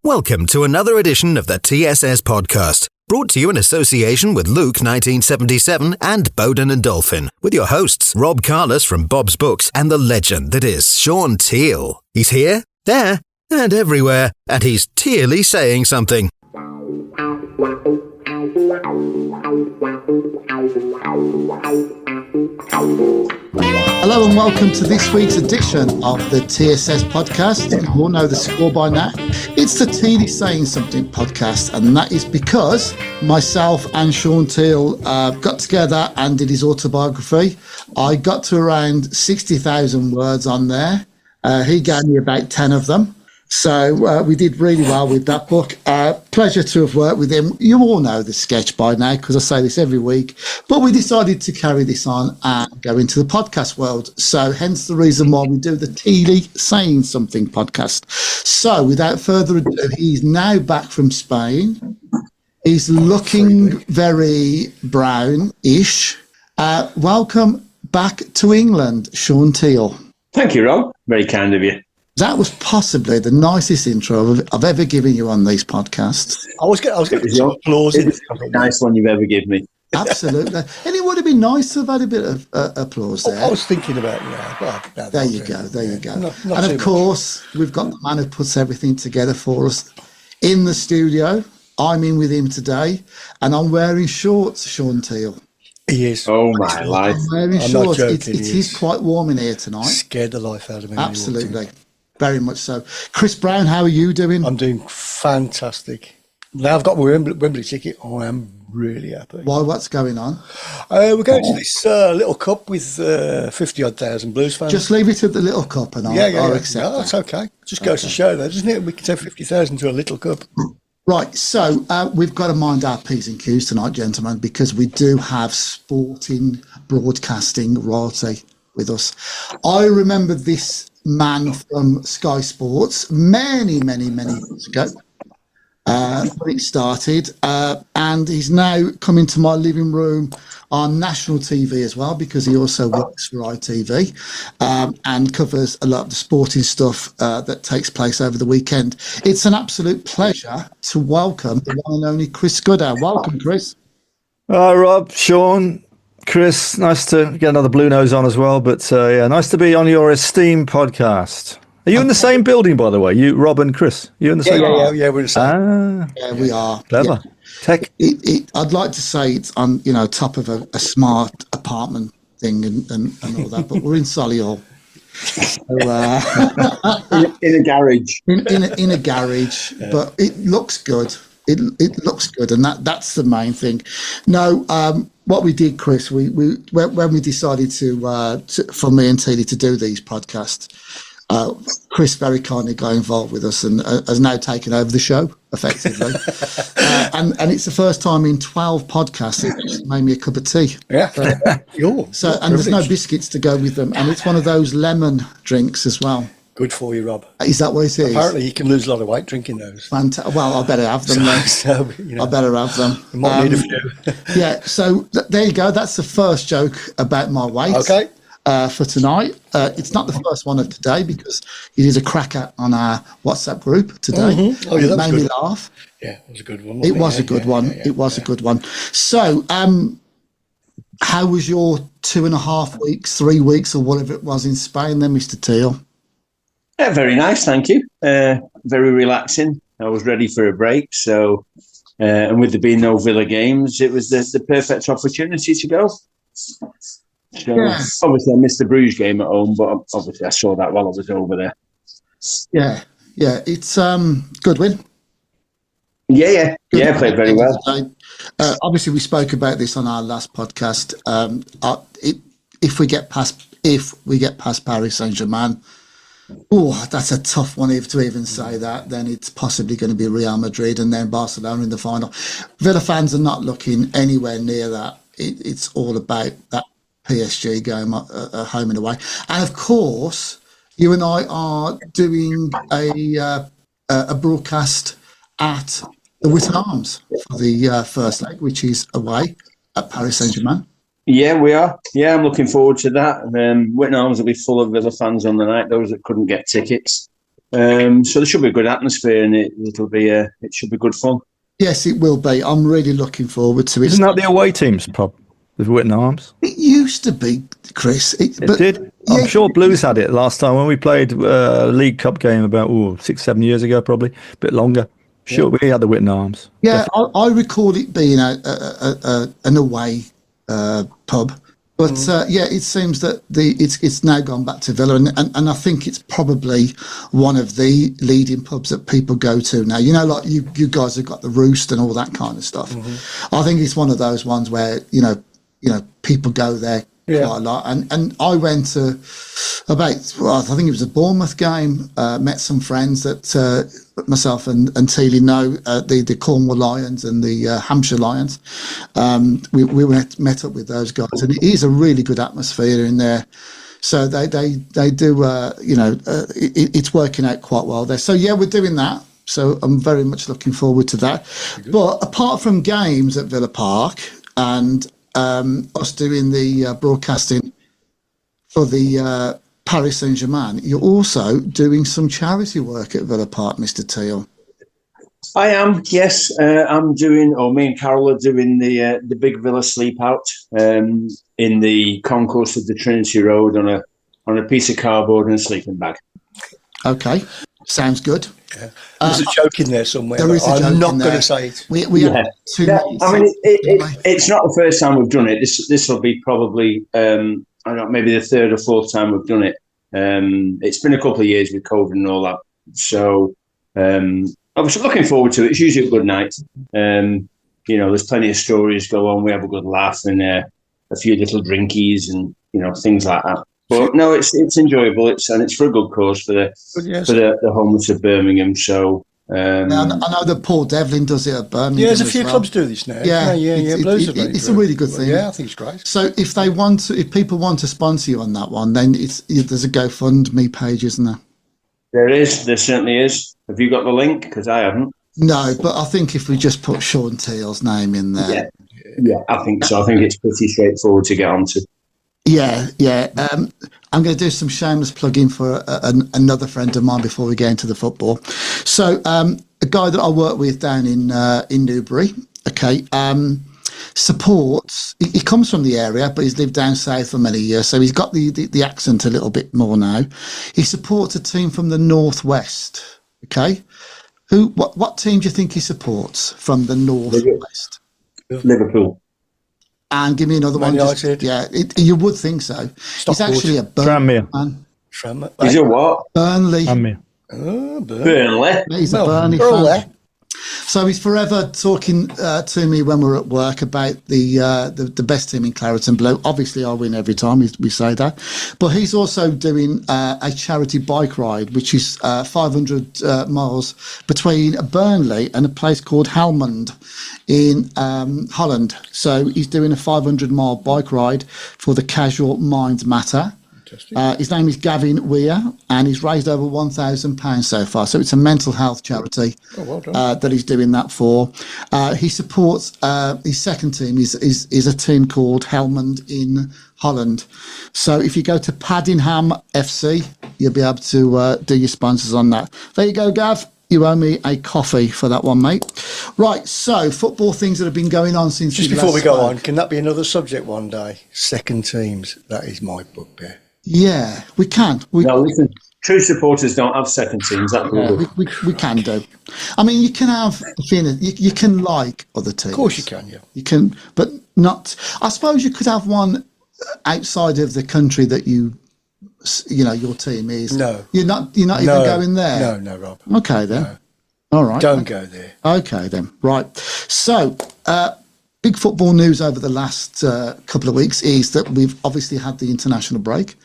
Welcome to another edition of the TSS podcast, brought to you in association with Luke 1977 and Bowden and Dolphin, with your hosts Rob Carless from Bob's Books and the legend that is Shaun Teale. He's here, there, and everywhere, and he's Tealey saying something. Hello and welcome to this week's edition of the TSS podcast. You all know the score by now. It's the Tealey Sayin Something podcast, and that is because myself and Shaun Teale got together and did his autobiography. I got to around 60,000 words on there. He gave me about 10 of them. So we did really well with that book. Pleasure to have worked with him. You all know the sketch by now because I say this every week. But we decided to carry this on and go into the podcast world. So hence the reason why we do the Tealey Sayin Something podcast. So without further ado, he's now back from Spain. He's looking very Browne-ish. Welcome back to England, Shaun Teale. Thank you, Rob. Very kind of you. That was possibly the nicest intro I've ever given you on these podcasts. I was going to put applause in. It's the nice one you've ever given me. Absolutely. And it would have been nice to have had a bit of applause there. I was thinking about there you go. And of course, we've got the man who puts everything together for us in the studio. I'm in with him today, and I'm wearing shorts, Shaun Teale. He is. Oh, my life. I'm wearing shorts. It is quite warm in here tonight. Scared the life out of me. Absolutely. Very much so. Chris Browne, how are you doing? I'm doing fantastic. Now I've got my Wembley ticket. I am really happy. Why? What's going on? We're going to this little cup with 50,000 Blues fans. Just leave it at the little cup and I'll accept that. That's okay. Just goes to show that, doesn't it? We can take 50,000 to a little cup. Right, so we've got to mind our P's and Q's tonight, gentlemen, because we do have sporting broadcasting royalty with us. I remember this man from Sky Sports many years ago when it started, and he's now come into my living room on national TV as well, because he also works for ITV and covers a lot of the sporting stuff that takes place over the weekend. It's an absolute pleasure to welcome the one and only Chris Skudder. Welcome, Chris. Hi, Rob, Shaun, Chris, nice to get another Blue Nose on as well, but nice to be on your esteemed podcast. Are you in the same building, by the way? You, Rob and Chris? You in the same? Yeah, we're the same. Yeah, we are. Clever. Yeah. Tech. I'd like to say it's on, top of a smart apartment thing and all that, but we're in Solihull. So, in a garage. In a garage, yeah. But it looks good. It looks good, and that's the main thing. No, what we did, Chris, we when we decided to for me and Teale to do these podcasts, Chris very kindly got involved with us and has now taken over the show effectively. And it's the first time in 12 podcasts it's made me a cup of tea. Yeah. And there's no biscuits to go with them, and it's one of those lemon drinks as well. Good for you, Rob. Is that what it is? Apparently you can lose a lot of weight drinking those. Well, I better have them then. I better have them. You might need a few. Yeah, so there you go. That's the first joke about my weight. Okay. For tonight. It's not the first one of today because you did a cracker on our WhatsApp group today. Mm-hmm. Oh, yeah, that made me laugh. Yeah, it was a good one. It was a good one. It was a good one. So, how was your 2.5 weeks, 3 weeks, or whatever it was in Spain then, Mr. Teale? Yeah, very nice, thank you. Very relaxing. I was ready for a break, so and with there being no Villa games, it was the perfect opportunity to go. So, obviously, I missed the Bruges game at home, but obviously I saw that while I was over there. Yeah, it's good win. Yeah, played very well. Obviously, we spoke about this on our last podcast. If we get past Paris Saint-Germain, that's a tough one to even say that. Then it's possibly going to be Real Madrid and then Barcelona in the final. Villa fans are not looking anywhere near that. It's all about that PSG going home and away. And of course, you and I are doing a broadcast at the Whit Arms for the first leg, which is away at Paris Saint-Germain. Yeah, we are. Yeah, I'm looking forward to that. Whit Arms will be full of Villa fans on the night, those that couldn't get tickets. So there should be a good atmosphere, and it should be good fun. Yes, it will be. I'm really looking forward to it. Isn't that the away team's pub with Witten Arms? It used to be, Chris. It did. I'm sure Blues had it last time when we played a League Cup game about 6-7 years ago, probably a bit longer. Sure, we had the Witten Arms. Yeah, I recall it being an away pub, but it seems that it's now gone back to Villa, and I think it's probably one of the leading pubs that people go to now. You know, like you guys have got the Roost and all that kind of stuff. I think it's one of those ones where you know people go there quite a lot. And I went to I think it was a Bournemouth game. Met some friends that myself and Teale know, the Cornwall Lions and the Hampshire Lions. We met up with those guys, and it is a really good atmosphere in there. So they do, it's working out quite well there. So yeah, we're doing that. So I'm very much looking forward to that. But apart from games at Villa Park and us doing the broadcasting for the Paris Saint-Germain, you're also doing some charity work at Villa Park, Mr. Teale. I am, yes. I'm doing, or me and Carol are doing the big Villa Sleepout in the concourse of the Trinity Road on a piece of cardboard and a sleeping bag. Okay, sounds good. Yeah. There's a joke in there somewhere. There is a joke I'm not in going there. to say it. We have two. Yeah, I mean, it's not the first time we've done it. This will be probably I don't know, maybe the third or fourth time we've done it. It's been a couple of years with COVID and all that, so I was looking forward to it. It's usually a good night. There's plenty of stories go on. We have a good laugh and a few little drinkies and things like that. But no, it's enjoyable. It's for a good cause for the homeless of Birmingham. So I know that Paul Devlin does it at Birmingham. Yeah, there's a few clubs do this now. Yeah. It's a really good thing. Yeah, I think it's great. So if people want to sponsor you on that one, then there's a GoFundMe page, isn't there? There is. There certainly is. Have you got the link? Because I haven't. No, but I think if we just put Shaun Teale's name in there. Yeah, I think so. I think it's pretty straightforward to get onto. Yeah. I'm going to do some shameless plugging for another friend of mine before we get into the football. So a guy that I work with down in Newbury, supports. He comes from the area, but he's lived down south for many years, so he's got the accent a little bit more now. He supports a team from the northwest. Okay, what team do you think he supports from the northwest? Liverpool. And give me another one. United. You would think so. He's actually a Burnley man. He's a what? Burnley. Burnley. He's a Burnley fan. So he's forever talking to me when we're at work about the best team in Claret and Blue. Obviously, I win every time we say that. But he's also doing a charity bike ride, which is 500 miles between Burnley and a place called Helmond in Holland. So he's doing a 500-mile bike ride for the Casual Minds Matter. His name is Gavin Weir, and he's raised over £1,000 so far. So it's a mental health charity that he's doing that for. He supports his second team is a team called Helmond in Holland. So if you go to Paddingham FC, you'll be able to do your sponsors on that. There you go, Gav. You owe me a coffee for that one, mate. Right, so football things that have been going on since... Just before we go on, can that be another subject one day? Second teams, that is my bugbear. Yeah, we can. No, listen, true supporters don't have second teams. We can do. I mean, you can have feeling. You can like other teams. Of course you can, yeah. You can, but not... I suppose you could have one outside of the country that your team is. No. You're not even going there? No, Rob. Okay, then. No. All right. Don't go there. Okay, then. Right. So, big football news over the last couple of weeks is that we've obviously had the international break,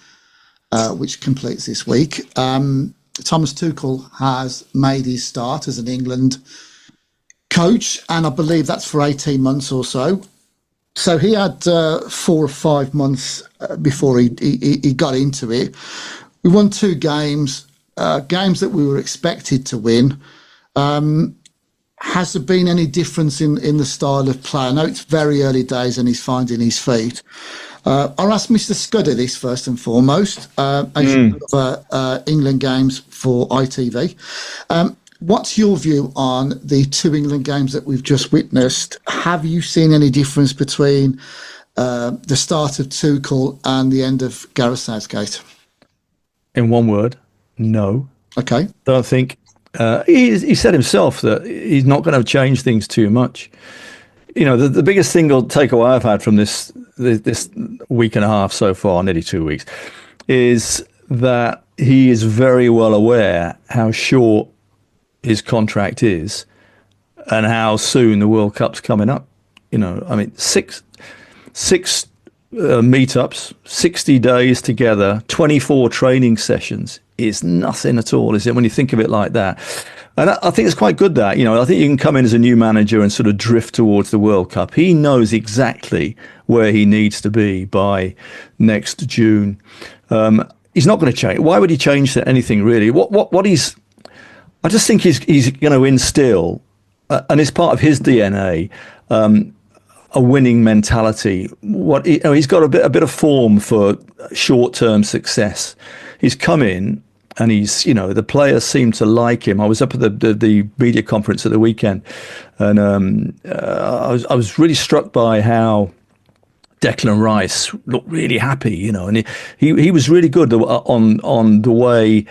which completes this week. Thomas Tuchel has made his start as an England coach, and I believe that's for 18 months or so. So he had 4 or 5 months before he got into it. We won 2 games, games that we were expected to win. Has there been any difference in the style of play? I know it's very early days and he's finding his feet. I'll ask Mr. Skudder this first and foremost. As you cover England games for ITV, what's your view on the 2 England games that we've just witnessed? Have you seen any difference between the start of Tuchel and the end of Gareth Southgate? In one word, no. Okay. Don't think. He said himself that he's not going to change things too much. You know, the biggest single takeaway I've had from this week and a half so far, nearly 2 weeks, is that he is very well aware how short his contract is and how soon the World Cup's coming up. You know, I mean, six meetups, 60 days together, 24 training sessions is nothing at all, is it, when you think of it like that? And I think it's quite good that, you know, I think you can come in as a new manager and sort of drift towards the World Cup. He knows exactly where he needs to be by next June. He's not going to change. Why would he change anything, really? I just think he's going to instill, and it's part of his DNA, a winning mentality. He's got a bit of form for short-term success. He's come in and the players seem to like him. I was up at the media conference at the weekend, and I was really struck by how Declan Rice looked really happy, and he was really good on the way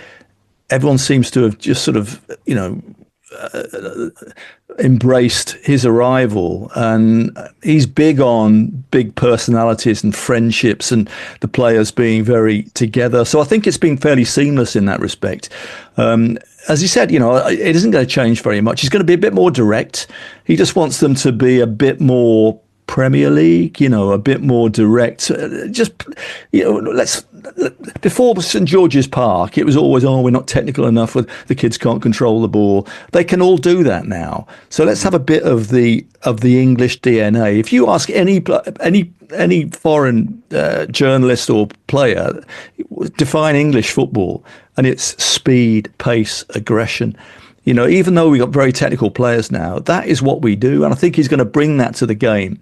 everyone seems to have just sort of, embraced his arrival, and he's big on big personalities and friendships and the players being very together. So I think it's been fairly seamless in that respect. As he said, it isn't going to change very much. He's going to be a bit more direct. He just wants them to be a bit more Premier League, a bit more direct. Before St George's Park, it was always, we're not technical enough, the kids can't control the ball. They can all do that now. So let's have a bit of the English DNA. If you ask any foreign journalist or player, define English football, and it's speed, pace, aggression. Even though we've got very technical players now, that is what we do. And I think he's going to bring that to the game.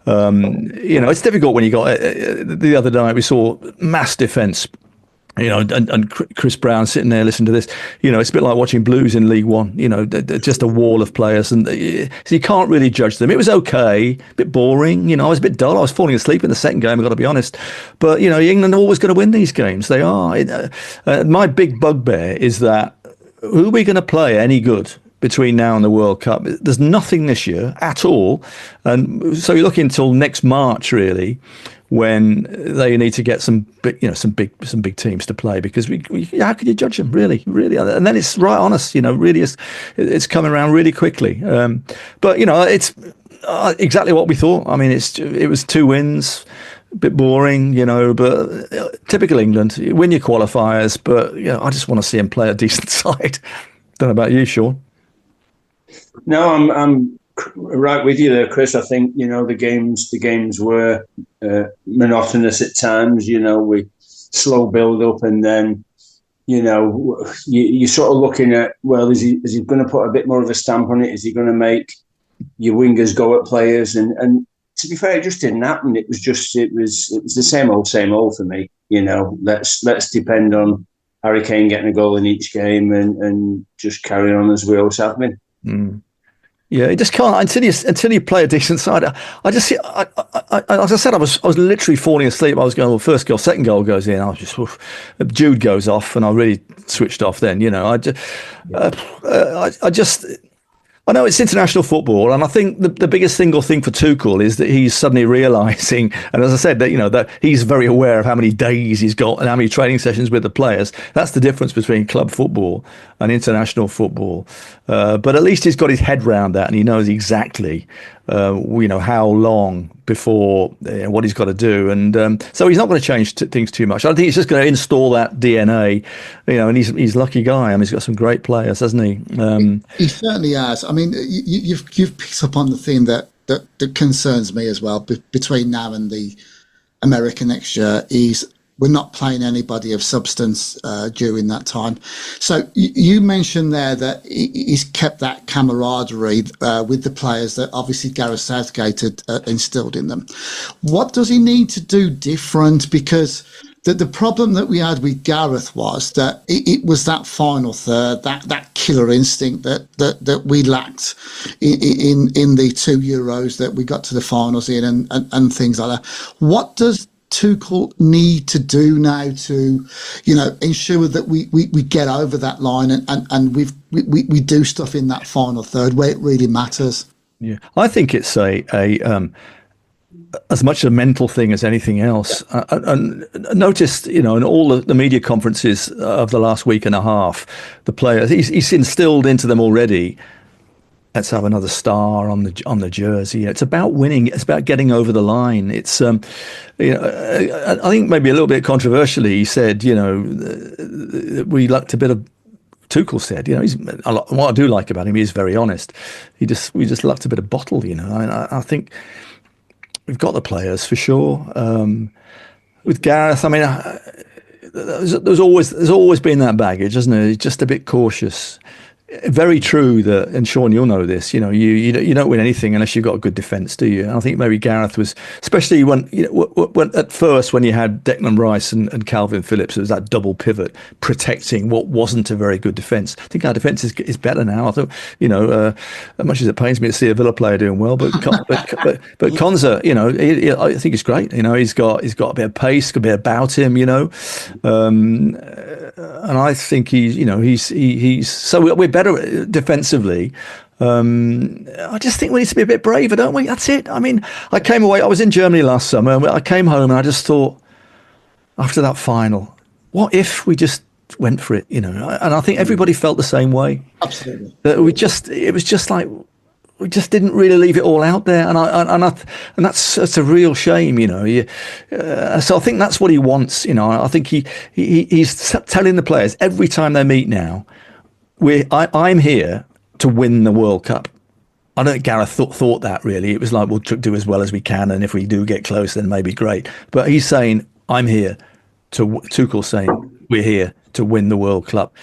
It's difficult when you got, the other night we saw mass defence, and Chris Browne sitting there listening to this. It's a bit like watching Blues in League One, just a wall of players. And so you can't really judge them. It was okay, a bit boring. I was a bit dull. I was falling asleep in the second game, I've got to be honest. But, England are always going to win these games. They are. My big bugbear is that, who are we going to play any good between now and the World Cup? There's nothing this year at all. And so you're looking until next March, really, when they need to get some big teams to play, because how can you judge them, really? And then it's right on us, really it's coming around really quickly. But, it's exactly what we thought. I mean, it was 2 wins. A bit boring, but typical England. You win your qualifiers, but I just want to see him play a decent side. Don't know about you, Shaun. No, I'm right with you there, Chris. I think the games were monotonous at times. We slow build up, and then you're sort of looking at, well, is he going to put a bit more of a stamp on it? Is he going to make your wingers go at players? And to be fair, it just didn't happen. It was the same old for me. Let's depend on Harry Kane getting a goal in each game and just carry on as we always have been. Mm. Yeah, you just can't until you play a decent side. As I said, I was literally falling asleep. I was going, well, first goal, second goal goes in. I was just, Jude goes off, and I really switched off. Then I know it's international football, and I think the biggest single thing for Tuchel is that he's suddenly realising, and as I said, that he's very aware of how many days he's got and how many training sessions with the players. That's the difference between club football and international football. But at least he's got his head round that, and he knows exactly, how long before what he's got to do, and so he's not going to change things too much. I think he's just going to install that DNA, and he's a lucky guy. I mean, he's got some great players, hasn't he? He certainly has. I mean, you've picked up on the theme that concerns me as well. Between now and the America next year, is we're not playing anybody of substance during that time. So you mentioned there that he's kept that camaraderie with the players that obviously Gareth Southgate had instilled in them. What does he need to do different? Because the problem that we had with Gareth was that it was that final third, that killer instinct that we lacked in the 2 Euros that we got to the finals in and things like that. What does Tuchel need to do now to, ensure that we get over that line and we do stuff in that final third where it really matters? Yeah, I think it's as much a mental thing as anything else. And noticed, in all the media conferences of the last week and a half, the players, he's instilled into them already, let's have another star on the jersey. It's about winning. It's about getting over the line. It's, I think maybe a little bit controversially, he said, we lacked a bit of, Tuchel said, what I do like about him, he's very honest. We just lacked a bit of bottle, I think we've got the players for sure. With Gareth, I mean, there's always been that baggage, hasn't it? He's just a bit cautious. Very true that, and Shaun, you'll know this. You don't win anything unless you've got a good defence, do you? And I think maybe Gareth was, especially when at first when you had Declan Rice and Calvin Phillips, it was that double pivot protecting what wasn't a very good defence. I think our defence is better now. I thought, as much as it pains me to see a Villa player doing well, but Konza, I think he's great. He's got a bit of pace, a bit about him. And I think he's so we're better defensively. I just think we need to be a bit braver, don't we? That's it. I mean, I came away. I was in Germany last summer, and I came home and I just thought, after that final, what if we just went for it? And I think everybody felt the same way. Absolutely. That it was just like we just didn't really leave it all out there, and that's a real shame. So I think that's what he wants. I think he's telling the players every time they meet now, I'm here to win the World Cup. I don't think Gareth thought that really. It was like, we'll do as well as we can, and if we do get close, then maybe great. But he's saying, I'm here Tuchel's saying, we're here to win the World Cup.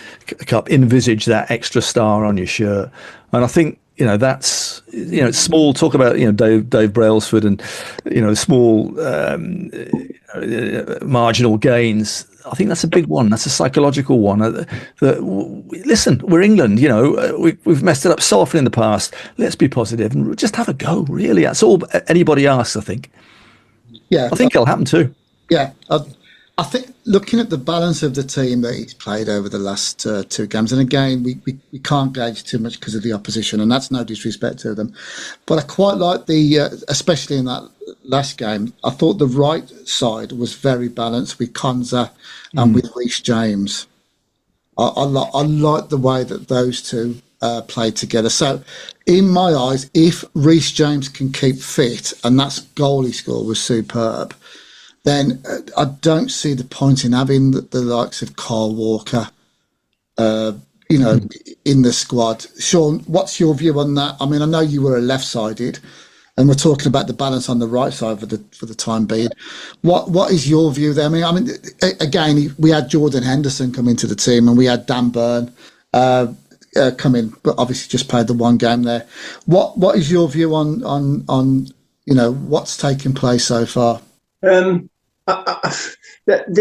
Envisage that extra star on your shirt. And I think, that's, it's small. Talk about, Dave Brailsford and, small marginal gains. I think that's a big one. That's a psychological one. Listen, we're England. We've messed it up so often in the past. Let's be positive and just have a go. Really, that's all anybody asks. I think. Yeah, I think it'll happen too. Yeah, I think looking at the balance of the team that he's played over the last two games, and again, we can't gauge too much because of the opposition, and that's no disrespect to them. But I quite like especially in that last game, I thought the right side was very balanced with Konza and with Reece James. I like the way that those two played together. So, in my eyes, if Reece James can keep fit, and that's goal he scored was superb, then I don't see the point in having the likes of Kyle Walker, in the squad. Shaun, what's your view on that? I mean, I know you were a left-sided, and we're talking about the balance on the right side for the time being. What is your view there? I mean, again, we had Jordan Henderson come into the team, and we had Dan Burn come in, but obviously just played the one game there. What is your view on what's taken place so far? The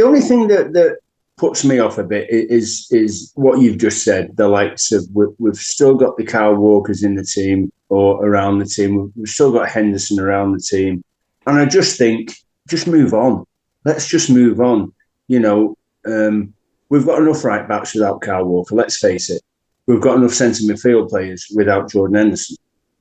only thing that puts me off a bit is what you've just said. The likes of we've still got the Kyle Walkers in the team or around the team. We've still got Henderson around the team, and I just think, just move on. Let's just move on. We've got enough right backs without Kyle Walker. Let's face it. We've got enough centre midfield players without Jordan Henderson.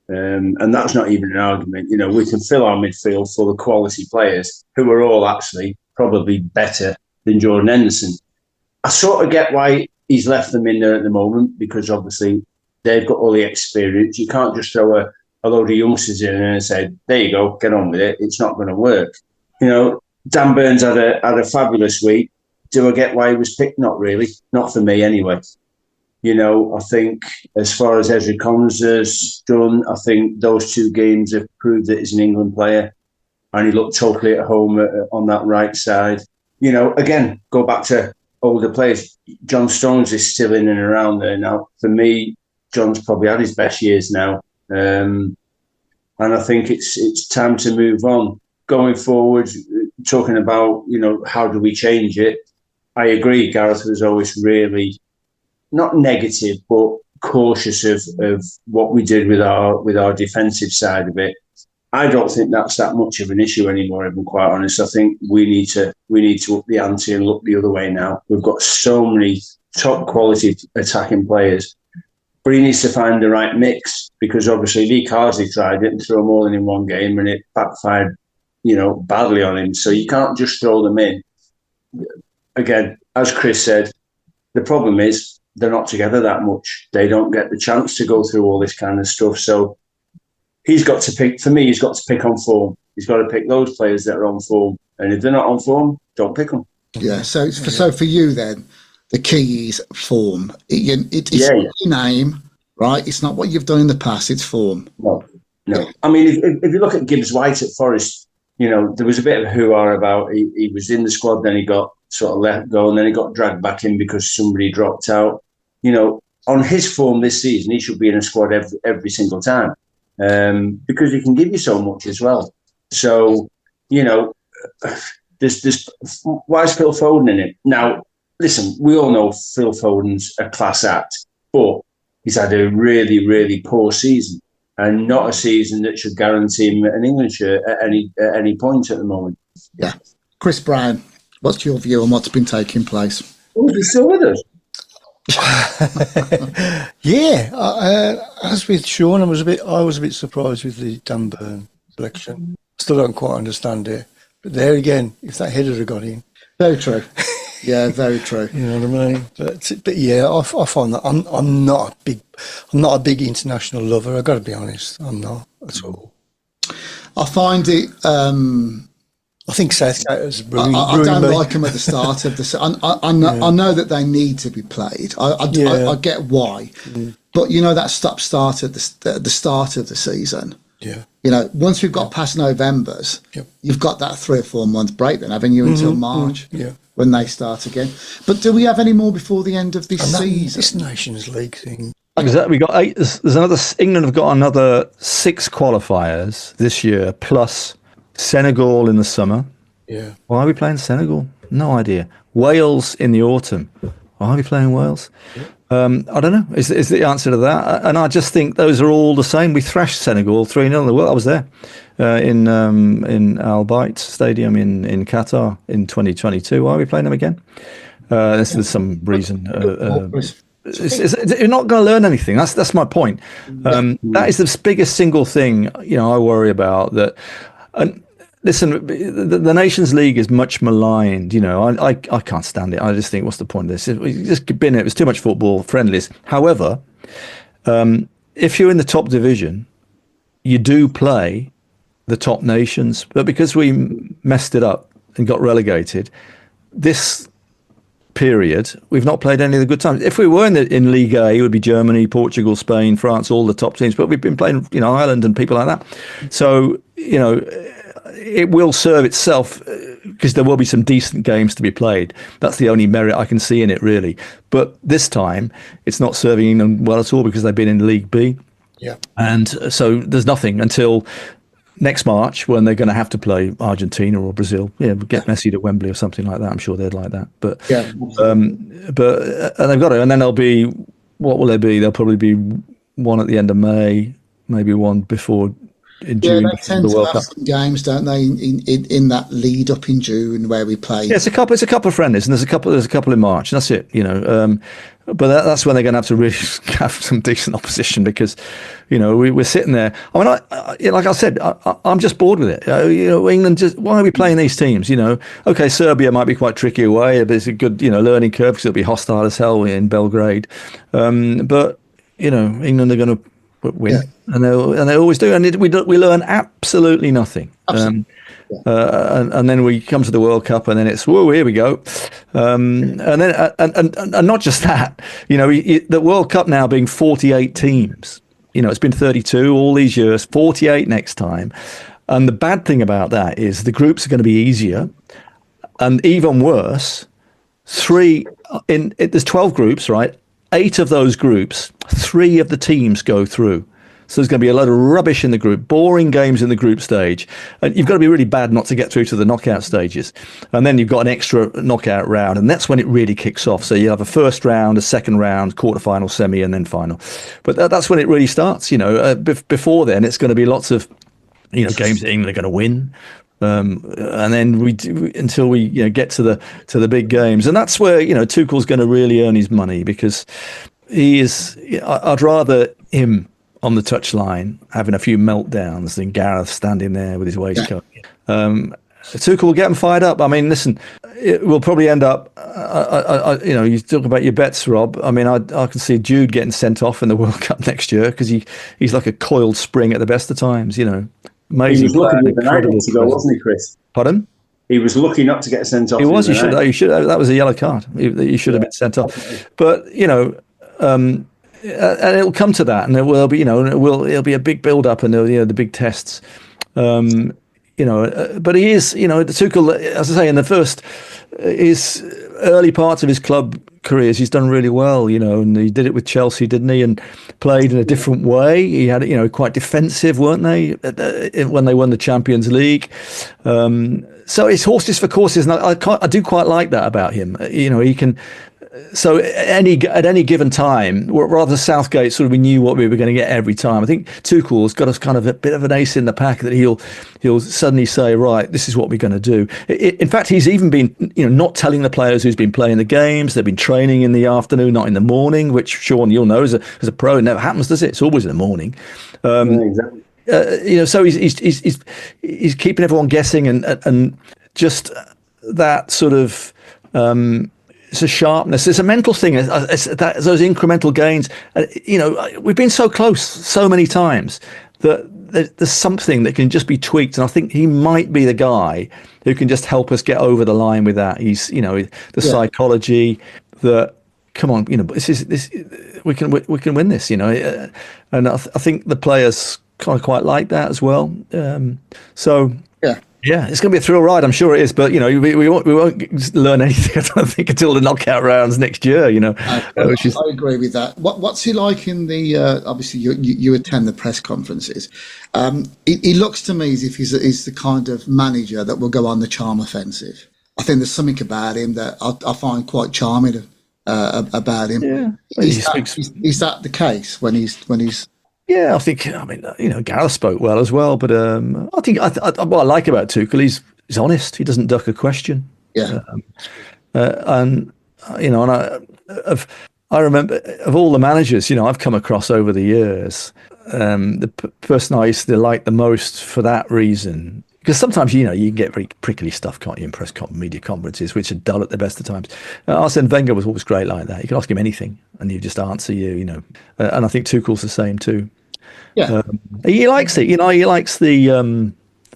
And that's not even an argument. We can fill our midfield full of quality players who are all actually probably better than Jordan Henderson. I sort of get why he's left them in there at the moment, because obviously they've got all the experience. You can't just throw a load of youngsters in and say, there you go, get on with it. It's not going to work. Dan Burns had a fabulous week. Do I get why he was picked? Not really. Not for me anyway. I think as far as Ezri Konsa's done, I think those two games have proved that he's an England player, and he looked totally at home on that right side. again, go back to older players. John Stones is still in and around there now. For me, John's probably had his best years now. And I think it's time to move on. Going forward, talking about, how do we change it? I agree, Gareth was always really not negative, but cautious of what we did with our defensive side of it. I don't think that's that much of an issue anymore, if I'm quite honest. I think we need to up the ante and look the other way now. We've got so many top quality attacking players. But he needs to find the right mix, because obviously Lee Carsley tried it and threw them all in one game, and it backfired, badly on him. So you can't just throw them in. Again, as Chris said, the problem is they're not together that much. They don't get the chance to go through all this kind of stuff. So he's got to pick on form. He's got to pick those players that are on form. And if they're not on form, don't pick them. Yeah, so for you then, the key is form. It's your name, right? It's not what you've done in the past, it's form. No. I mean, if you look at Gibbs White at Forest, there was a bit of hoo-ha about he was in the squad, then he got sort of let go, and then he got dragged back in because somebody dropped out. On his form this season, he should be in a squad every single time, because he can give you so much as well. So, there's why is Phil Foden in it? Now, listen, we all know Phil Foden's a class act, but he's had a really, really poor season, and not a season that should guarantee him an England shirt at any point at the moment. Yeah. Chris Browne, what's your view on what's been taking place? Oh, he's still with us. As with Shaun, I was a bit surprised with the Dan Burn selection. Still don't quite understand it, but there again, if that header had got in, very true. Yeah, very true. You know what I mean? But yeah, I find that I'm not a big international lover. I've got to be honest, I'm not at all. I find it. I think Southgate has ruined I don't me. like them at the start of the. I know that they need to be played. I get why, but that start at the start of the season. Yeah. Once we've got past November's, you've got that 3 or 4 month break then, haven't you, until March? Yeah. When they start again. But do we have any more before the end of this season? This Nations League thing. Exactly. We got 8. There's another. England have got another 6 qualifiers this year, plus Senegal in the summer. Yeah. Why are we playing Senegal? No idea. Wales in the autumn. Why are we playing Wales? Yeah. I don't know. Is the answer to that? And I just think those are all the same. We thrashed Senegal 3-0 in the world. I was there in Al Bayt Stadium in Qatar in 2022. Why are we playing them again? There's some reason. You're not going to learn anything. That's my point. That is the biggest single thing I worry about. That. Listen, the Nations League is much maligned. I can't stand it. I just think, what's the point of this? It's just been it was too much football friendlies. However, if you're in the top division, you do play the top nations. But because we messed it up and got relegated, this period we've not played any of the good times. If we were in League A, it would be Germany, Portugal, Spain, France, all the top teams. But we've been playing, Ireland and people like that. So it will serve itself because there will be some decent games to be played. That's the only merit I can see in it, really. But this time, it's not serving England well at all because they've been in League B. Yeah. And so there's nothing until next March when they're going to have to play Argentina or Brazil. Yeah, get Messi to Wembley or something like that. I'm sure they'd like that. But and they've got it. And then there'll be, what will there be? There'll probably be one at the end of May, maybe one before in June. Yeah, they tend to have some games, don't they, in that lead up in June where we play. Yeah, it's a couple of friendlies, and there's a couple in March, and that's it. But that's when they're going to have to really have some decent opposition because, we're sitting there. I mean, like I said, I'm just bored with it. England why are we playing these teams? Okay, Serbia might be quite tricky away, but it's a good learning curve because it'll be hostile as hell in Belgrade. But England are going to win, and they always do, and we learn absolutely nothing. And then we come to the World Cup, and then it's whoa, here we go, and then and not just that, the World Cup now being 48 teams, it's been 32 all these years, 48 next time, and the bad thing about that is the groups are going to be easier. And even worse, there's 12 groups, right? 8 of those groups, 3 of the teams go through. So there's going to be a load of rubbish in the group, boring games in the group stage. And you've got to be really bad not to get through to the knockout stages. And then you've got an extra knockout round. And that's when it really kicks off. So you have a first round, a second round, quarterfinal, semi, and then final. But that's when it really starts. Before then, it's going to be lots of, games that England are going to win. And then until we get to the big games. And that's where, Tuchel's going to really earn his money, because he is, I'd rather him on the touchline having a few meltdowns than Gareth standing there with his waistcoat. Tuchel will get them fired up. I mean, listen, it will probably end up, you talk about your bets, Rob. I mean, I can see Jude getting sent off in the World Cup next year, because he's like a coiled spring at the best of times, Amazing. He was lucky with the night to go, wasn't he, Chris? Pardon? He was lucky not to get sent off. He was. You should. That was a yellow card. He should have been sent off. But and it'll come to that, and it will be. It'll be a big build-up, and the big tests. But he is. The Tuchel, as I say, in the first his early parts of his club careers, he's done really well, and he did it with Chelsea, didn't he? And played in a different way. He had, quite defensive, weren't they, when they won the Champions League? So it's horses for courses, and I do quite like that about him. He can. So at any given time, rather Southgate sort of, we knew what we were going to get every time. I think Tuchel's got us kind of a bit of an ace in the pack, that he'll suddenly say, right, this is what we're going to do. In fact, he's even been not telling the players who's been playing the games. They've been training in the afternoon, not in the morning, which Shaun, you'll know as a pro, it never happens, does it? It's always in the morning. Exactly. So he's keeping everyone guessing, and just that sort of. It's a sharpness. It's a mental thing. It's those incremental gains. We've been so close so many times that there's something that can just be tweaked. And I think he might be the guy who can just help us get over the line with that. He's, psychology that, come on, we can win this, and I think the players kind of quite like that as well. Yeah, it's going to be a thrill ride. I'm sure it is, but we won't learn anything, I don't think, until the knockout rounds next year. I agree with that. What's he like in the? Obviously, you attend the press conferences. He looks to me as if he's the kind of manager that will go on the charm offensive. I think there's something about him that I find quite charming about him. Yeah, is that the case when he's? Yeah, I mean, Gareth spoke well as well, but I think what I like about Tuchel, he's honest. He doesn't duck a question. Yeah. And I remember of all the managers, I've come across over the years, the person I used to like the most for that reason, because sometimes, you can get very prickly stuff, can't you, in media conferences, which are dull at the best of times. Arsene Wenger was always great like that. You can ask him anything and he'd just answer you, and I think Tuchel's the same too. Yeah. He likes it, he likes the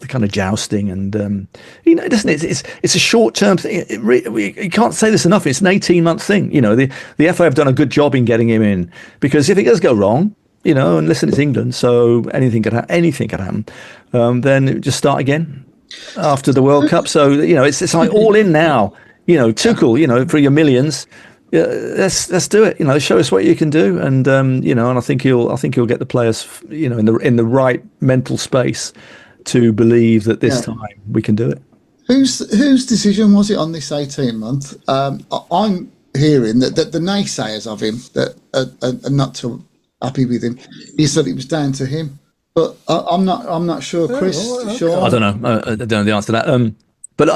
kind of jousting, and doesn't it? It's a short-term thing. You can't say this enough. It's an 18-month thing. The FA have done a good job in getting him in, because if it does go wrong, and listen, it's England, so anything could happen. Then just start again after the World Cup. So it's like all in now. Tuchel, for your millions. Yeah, let's do it. Show us what you can do, and and I think he'll get the players, in the right mental space to believe that this time we can do it. Whose decision was it on this 18-month? I'm hearing that the naysayers of him that are not too happy with him. He said it was down to him, but I'm not sure, Chris. Shaun? I don't know. I don't know the answer to that. But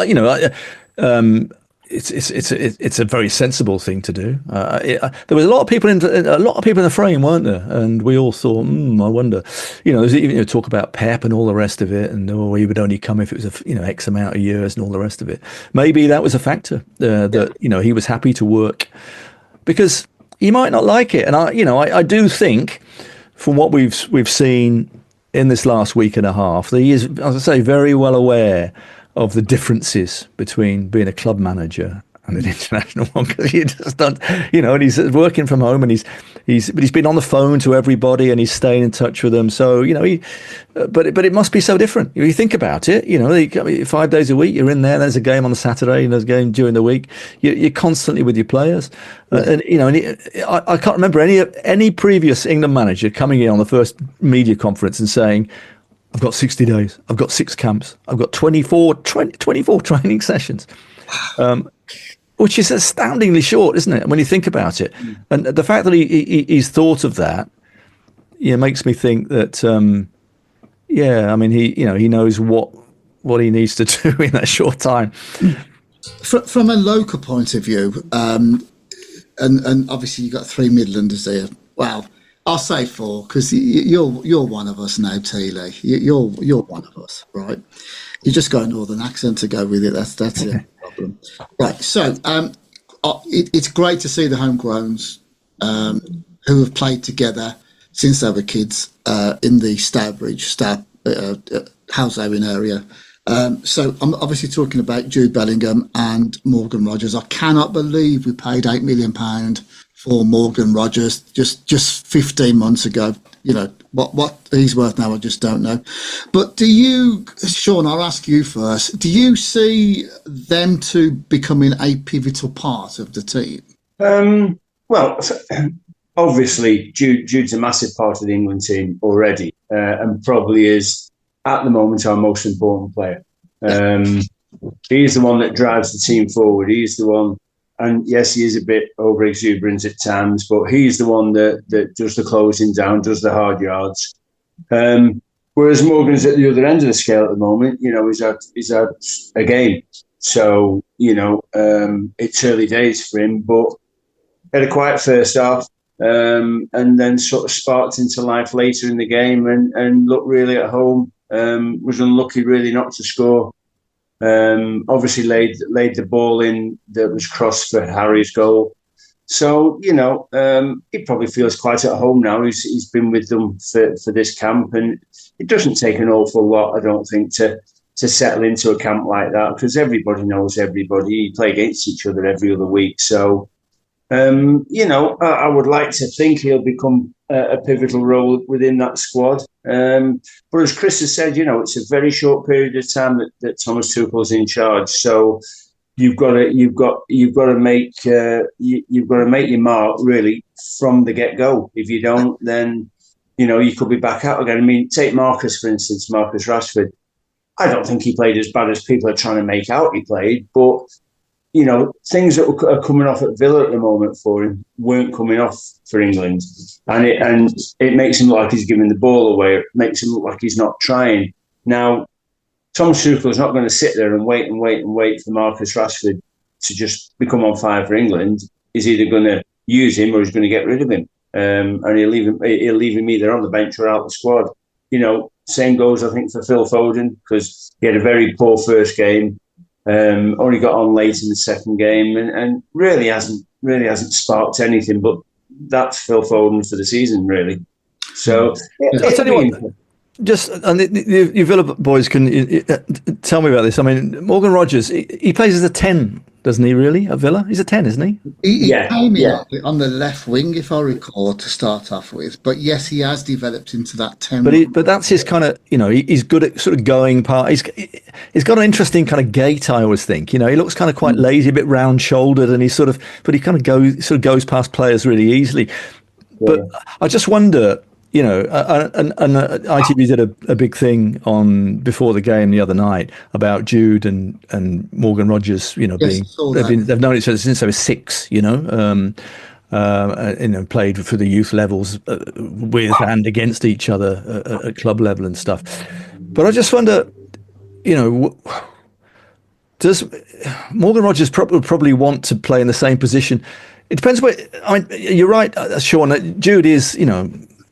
it's a very sensible thing to do. There was a lot of people in the frame, weren't there? And we all thought, I wonder. There's even talk about Pep and all the rest of it, and he would only come if it was X amount of years and all the rest of it. Maybe that was a factor that he was happy to work, because he might not like it. And I do think, from what we've seen in this last week and a half, that he is, as I say, very well aware of the differences between being a club manager and an international one, because you just don't, and he's working from home, and he's been on the phone to everybody, and he's staying in touch with them. So, but it must be so different. If you think about it, 5 days a week, you're in there, there's a game on the Saturday, and there's a game during the week. You're constantly with your players. I can't remember any previous England manager coming in on the first media conference and saying, I've got 60 days, I've got 6 camps, I've got 24 training sessions. Which is astoundingly short, isn't it, when you think about it? And the fact that he's thought of that, makes me think that, he knows what he needs to do in that short time. From a local point of view, and obviously you've got 3 Midlanders there. Well, I'll say 4, because you're one of us now, Teale. You're one of us, right? You just got a northern accent to go with it. That's the problem. Right. So it's great to see the homegrowns who have played together since they were kids in the Stourbridge, Househaven area. So I'm obviously talking about Jude Bellingham and Morgan Rogers. I cannot believe we paid £8 million for Morgan Rogers just 15 months ago. What he's worth now, I just don't know. But do you, Shaun, I'll ask you first, do you see them two becoming a pivotal part of the team? Well, obviously, Jude's a massive part of the England team already, and probably is, at the moment, our most important player. He's the one that drives the team forward. He's the one, and yes, he is a bit over-exuberant at times, but he's the one that does the closing down, does the hard yards. Whereas Morgan's at the other end of the scale at the moment. He's had a game. So, it's early days for him, but had a quiet first half, and then sort of sparked into life later in the game and looked really at home. Was unlucky really not to score. Obviously laid the ball in that was crossed for Harry's goal. So, he probably feels quite at home now. He's been with them for this camp, and it doesn't take an awful lot, I don't think, to settle into a camp like that, because everybody knows everybody. You play against each other every other week. So, I would like to think he'll become a pivotal role within that squad. But as Chris has said, it's a very short period of time that Thomas Tuchel's in charge. So you've got to make your mark really from the get go. If you don't, then you could be back out again. I mean, take Marcus for instance, Marcus Rashford. I don't think he played as bad as people are trying to make out he played, but things that are coming off at Villa at the moment for him weren't coming off for England, and it makes him look like he's giving the ball away. It makes him look like he's not trying. Now, Thomas Tuchel is not going to sit there and wait for Marcus Rashford to just become on fire for England. He's either going to use him or he's going to get rid of him, and he'll leave him either on the bench or out the squad. Same goes, I think, for Phil Foden, because he had a very poor first game. Only got on late in the second game, and really hasn't sparked anything. But that's Phil Foden for the season, really. So I'll tell you what. Just and you Villa boys can tell me about this. I mean, Morgan Rogers, he plays as a 10, doesn't he? Really, at Villa, he's a 10, isn't he? He came in on the left wing, if I recall, to start off with. But yes, he has developed into that 10. But that's his kind of, he's good at sort of going part. He's got an interesting kind of gait, I always think. He looks kind of quite lazy, a bit round-shouldered, and but he kind of goes past players really easily. Yeah. But I just wonder. And ITV did a big thing on before the game the other night about Jude and Morgan Rogers. They've known each other since they were 6. Played for the youth levels with and against each other at club level and stuff. But I just wonder, does Morgan Rogers probably want to play in the same position? It depends. You're right, Shaun. Jude is,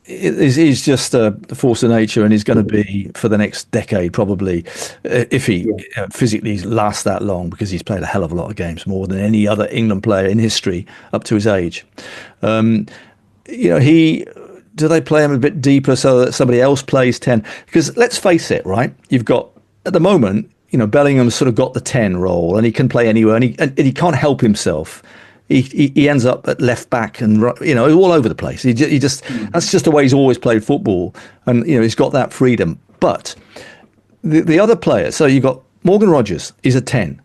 he's just a force of nature, and he's going to be for the next decade probably, if he physically lasts that long, because he's played a hell of a lot of games, more than any other England player in history up to his age. Do they play him a bit deeper so that somebody else plays 10? Because let's face it, right? You've got at the moment, Bellingham's sort of got the 10 role, and he can play anywhere, and he can't help himself. He ends up at left back and all over the place. He just that's just the way he's always played football, and he's got that freedom. But the other players, so you've got Morgan Rogers is a 10,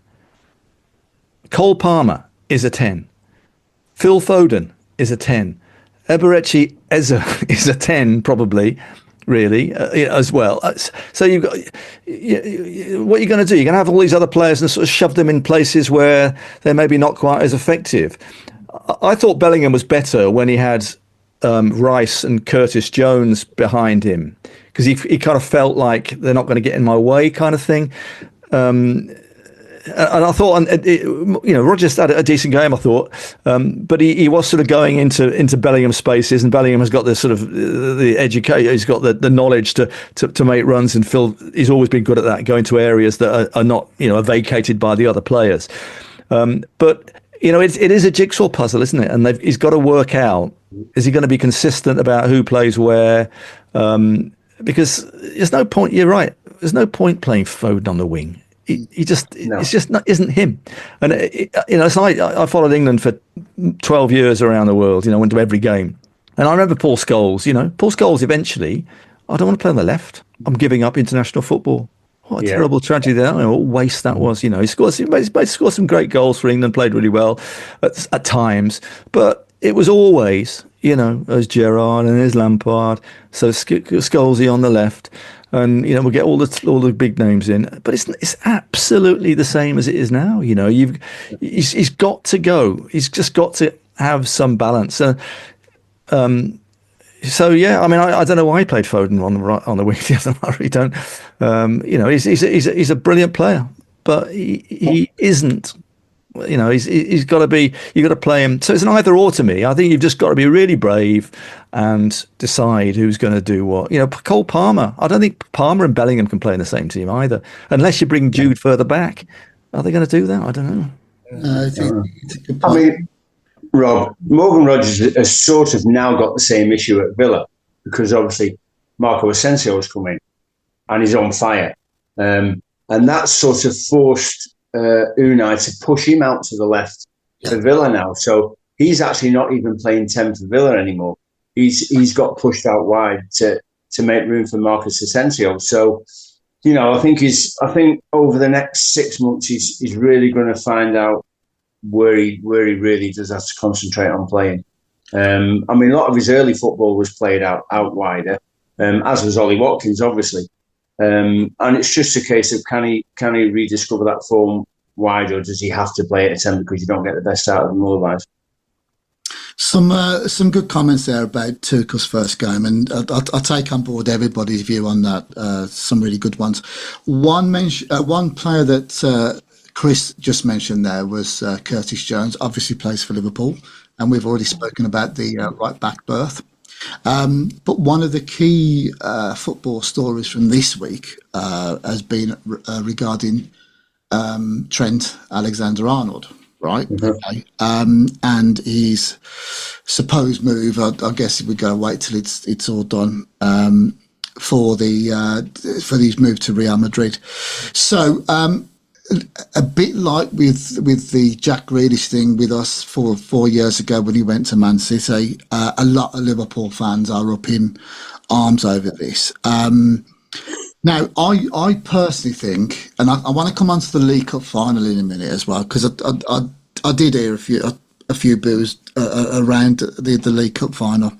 Cole Palmer is a 10, Phil Foden is a 10, Eberechi Eze is a 10 probably. Really, as well. So you've got what you're going to do. You're going to have all these other players and sort of shove them in places where they're maybe not quite as effective. I thought Bellingham was better when he had Rice and Curtis Jones behind him, because he kind of felt like they're not going to get in my way, kind of thing. And I thought, Rogers had a decent game, I thought, but he was sort of going into Bellingham spaces, and Bellingham has got the sort of the education, he's got the knowledge to make runs, and Phil, he's always been good at that, going to areas that are not, are vacated by the other players. But it is a jigsaw puzzle, isn't it? And he's got to work out, is he going to be consistent about who plays where? Because there's no point, you're right, there's no point playing Foden on the wing. It's just not, isn't him. And it's like I followed England for 12 years around the world. Went to every game, and I remember Paul Scholes. Paul Scholes eventually, I don't want to play on the left. I'm giving up international football. What a terrible tragedy there! What a waste that was. He scored some great goals for England, played really well at times, but it was always as Gerrard and as Lampard. So Scholesy on the left. And we'll get all the big names in, but it's absolutely the same as it is now. He's got to go. He's just got to have some balance. So yeah, I mean, I don't know why he played Foden on the wing. I really don't. He's a brilliant player, but he isn't. He's got to be. You got to play him. So it's an either or to me. I think you've just got to be really brave and decide who's going to do what. Cole Palmer. I don't think Palmer and Bellingham can play in the same team either, unless you bring Jude further back. Are they going to do that? I don't know. I mean, Rob, Morgan Rogers has sort of now got the same issue at Villa, because obviously Marco Asensio has come in and he's on fire, and that's sort of forced Unai to push him out to the left for Villa now. So he's actually not even playing 10 for Villa anymore. He's got pushed out wide to make room for Marcus Asensio. So, I think over the next 6 months he's really going to find out where he really does have to concentrate on playing. I mean, a lot of his early football was played out wider, as was Ollie Watkins, obviously. And it's just a case of can he rediscover that form wide, or does he have to play at a 10 because you don't get the best out of him otherwise? Some good comments there about Tuchel's first game, and I'll take on board everybody's view on that. Some really good ones. One player that Chris just mentioned there was Curtis Jones. Obviously plays for Liverpool, and we've already spoken about the right back berth. But one of the key football stories from this week has been regarding Trent Alexander-Arnold, right? Mm-hmm. Okay. And his supposed move, I guess we've got to wait till it's all done, for his move to Real Madrid. So a bit like with the Jack Grealish thing with us 4 years ago when he went to Man City, a lot of Liverpool fans are up in arms over this. Now, I personally think, and I want to come on to the League Cup final in a minute as well, because I did hear a few boos around the League Cup final.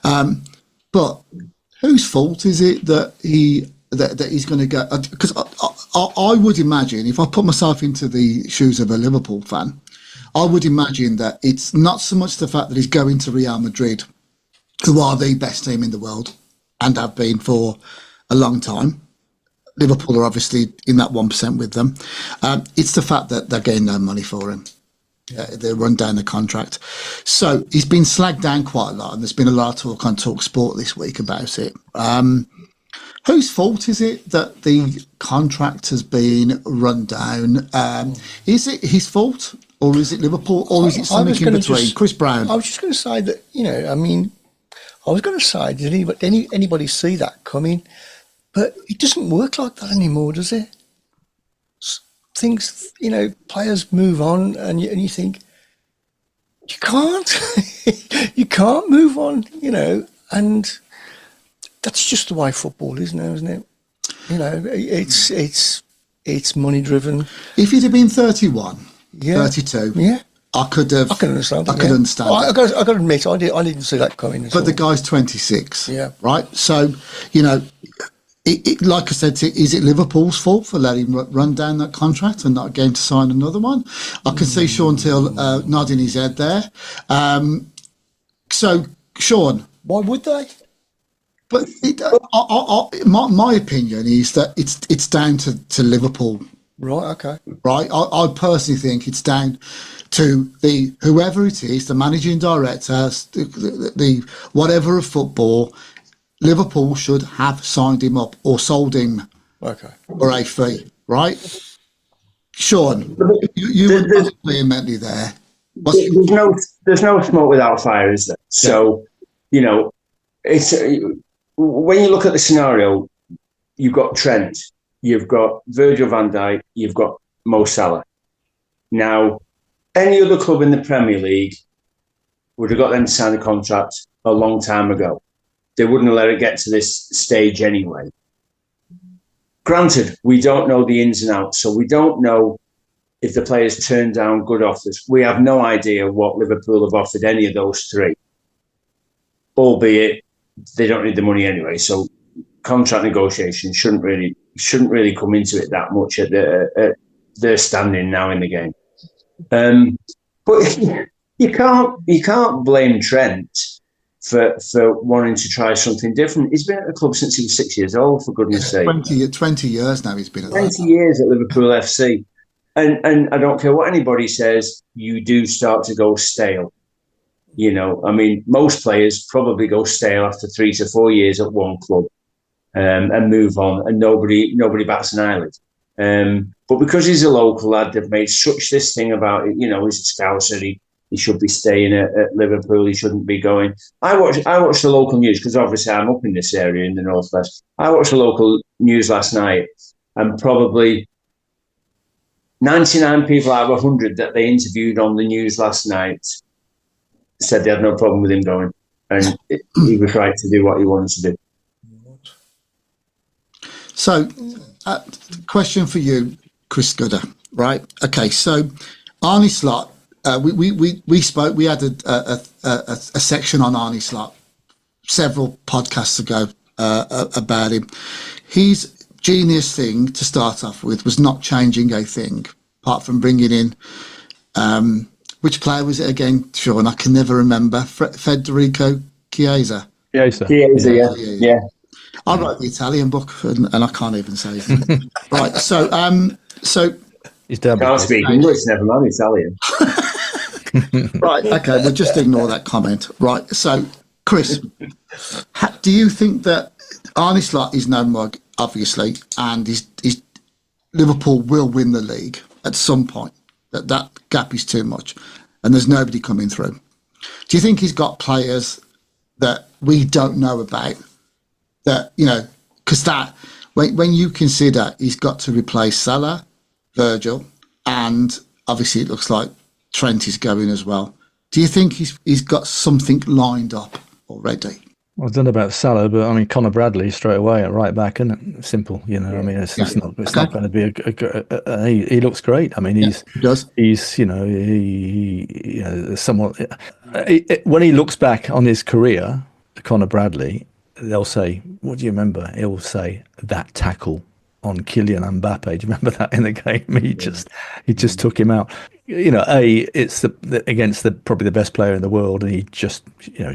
But whose fault is it that he's going to go? Because I would imagine, if I put myself into the shoes of a Liverpool fan, I would imagine that it's not so much the fact that he's going to Real Madrid, who are the best team in the world and have been for a long time. Liverpool are obviously in that 1% with them. It's the fact that they're getting no money for him. They run down the contract. So he's been slagged down quite a lot, and there's been a lot of talk on Talk Sport this week about it. Whose fault is it that the contract has been run down? Is it his fault, or is it Liverpool, or is it something in between? Chris Browne. I was just going to say that, I was going to say, did anybody see that coming? But it doesn't work like that anymore, does it? things, players move on, and you think you can't, you can't move on, and that's just the way football is now, isn't it? It's money driven. If you'd have been 31, 32, I can understand. I got to admit, I didn't see that coming. But the guy's 26. Yeah. Right. So, like I said, is it Liverpool's fault for letting him run down that contract and not getting to sign another one? I can see Shaun Teale nodding his head there. So, Shaun, why would they? But my opinion is that it's down to Liverpool. Right. Okay. Right. I personally think it's down to whoever it is, the managing director, the whatever of football. Liverpool should have signed him up or sold him for a fee, right? Shaun, you were vehemently there. There's no smoke without fire, is there? So, it's when you look at the scenario, you've got Trent, you've got Virgil van Dijk, you've got Mo Salah. Now, any other club in the Premier League would have got them to sign a contract a long time ago. They wouldn't have let it get to this stage anyway. Granted, we don't know the ins and outs, so we don't know if the players turned down good offers. We have no idea what Liverpool have offered any of those three, albeit they don't need the money anyway. So contract negotiations shouldn't really come into it that much at their standing now in the game. But you can't blame Trent for wanting to try something different. He's been at the club since he was 6 years old, for goodness sake. 20 years now he's been at 20 years at Liverpool FC. And I don't care what anybody says, you do start to go stale. Most players probably go stale after 3 to 4 years at one club and move on, and nobody bats an eyelid. But because he's a local lad, they've made such this thing about it. He's a Scouser. He should be staying at Liverpool. He shouldn't be going. I watch the local news because obviously I'm up in this area in the northwest. I watched the local news last night, and probably 99 people out of 100 that they interviewed on the news last night said they had no problem with him going, and he was right to do what he wanted to do. So, question for you, Chris Skudder. Right? Okay. So, Arne Slot. We spoke. We had a section on Arne Slot several podcasts ago about him. His genius thing to start off with was not changing a thing, apart from bringing in which player was it again, Shaun? I can never remember. Federico Chiesa. Chiesa, yeah. I wrote the Italian book, and I can't even say it. Right. So he's done. Can't speak English. Never mind Italian. Right, okay, we'll just ignore that comment. Right, so, Chris, do you think that Arne Slot is no mug, obviously, and Liverpool will win the league at some point, that gap is too much, and there's nobody coming through? Do you think he's got players that we don't know about, that, because when you consider he's got to replace Salah, Virgil, and obviously it looks like Trent is going as well. Do you think he's got something lined up already? Well, I don't know about Salah, but Conor Bradley straight away at right back, isn't it? Simple, it's not going to be he looks great. He does. He's somewhat. When he looks back on his career, Conor Bradley, they'll say, "What do you remember?" He'll say that tackle on Kylian Mbappe. Do you remember that in the game? He just took him out. It's against probably the best player in the world, and he just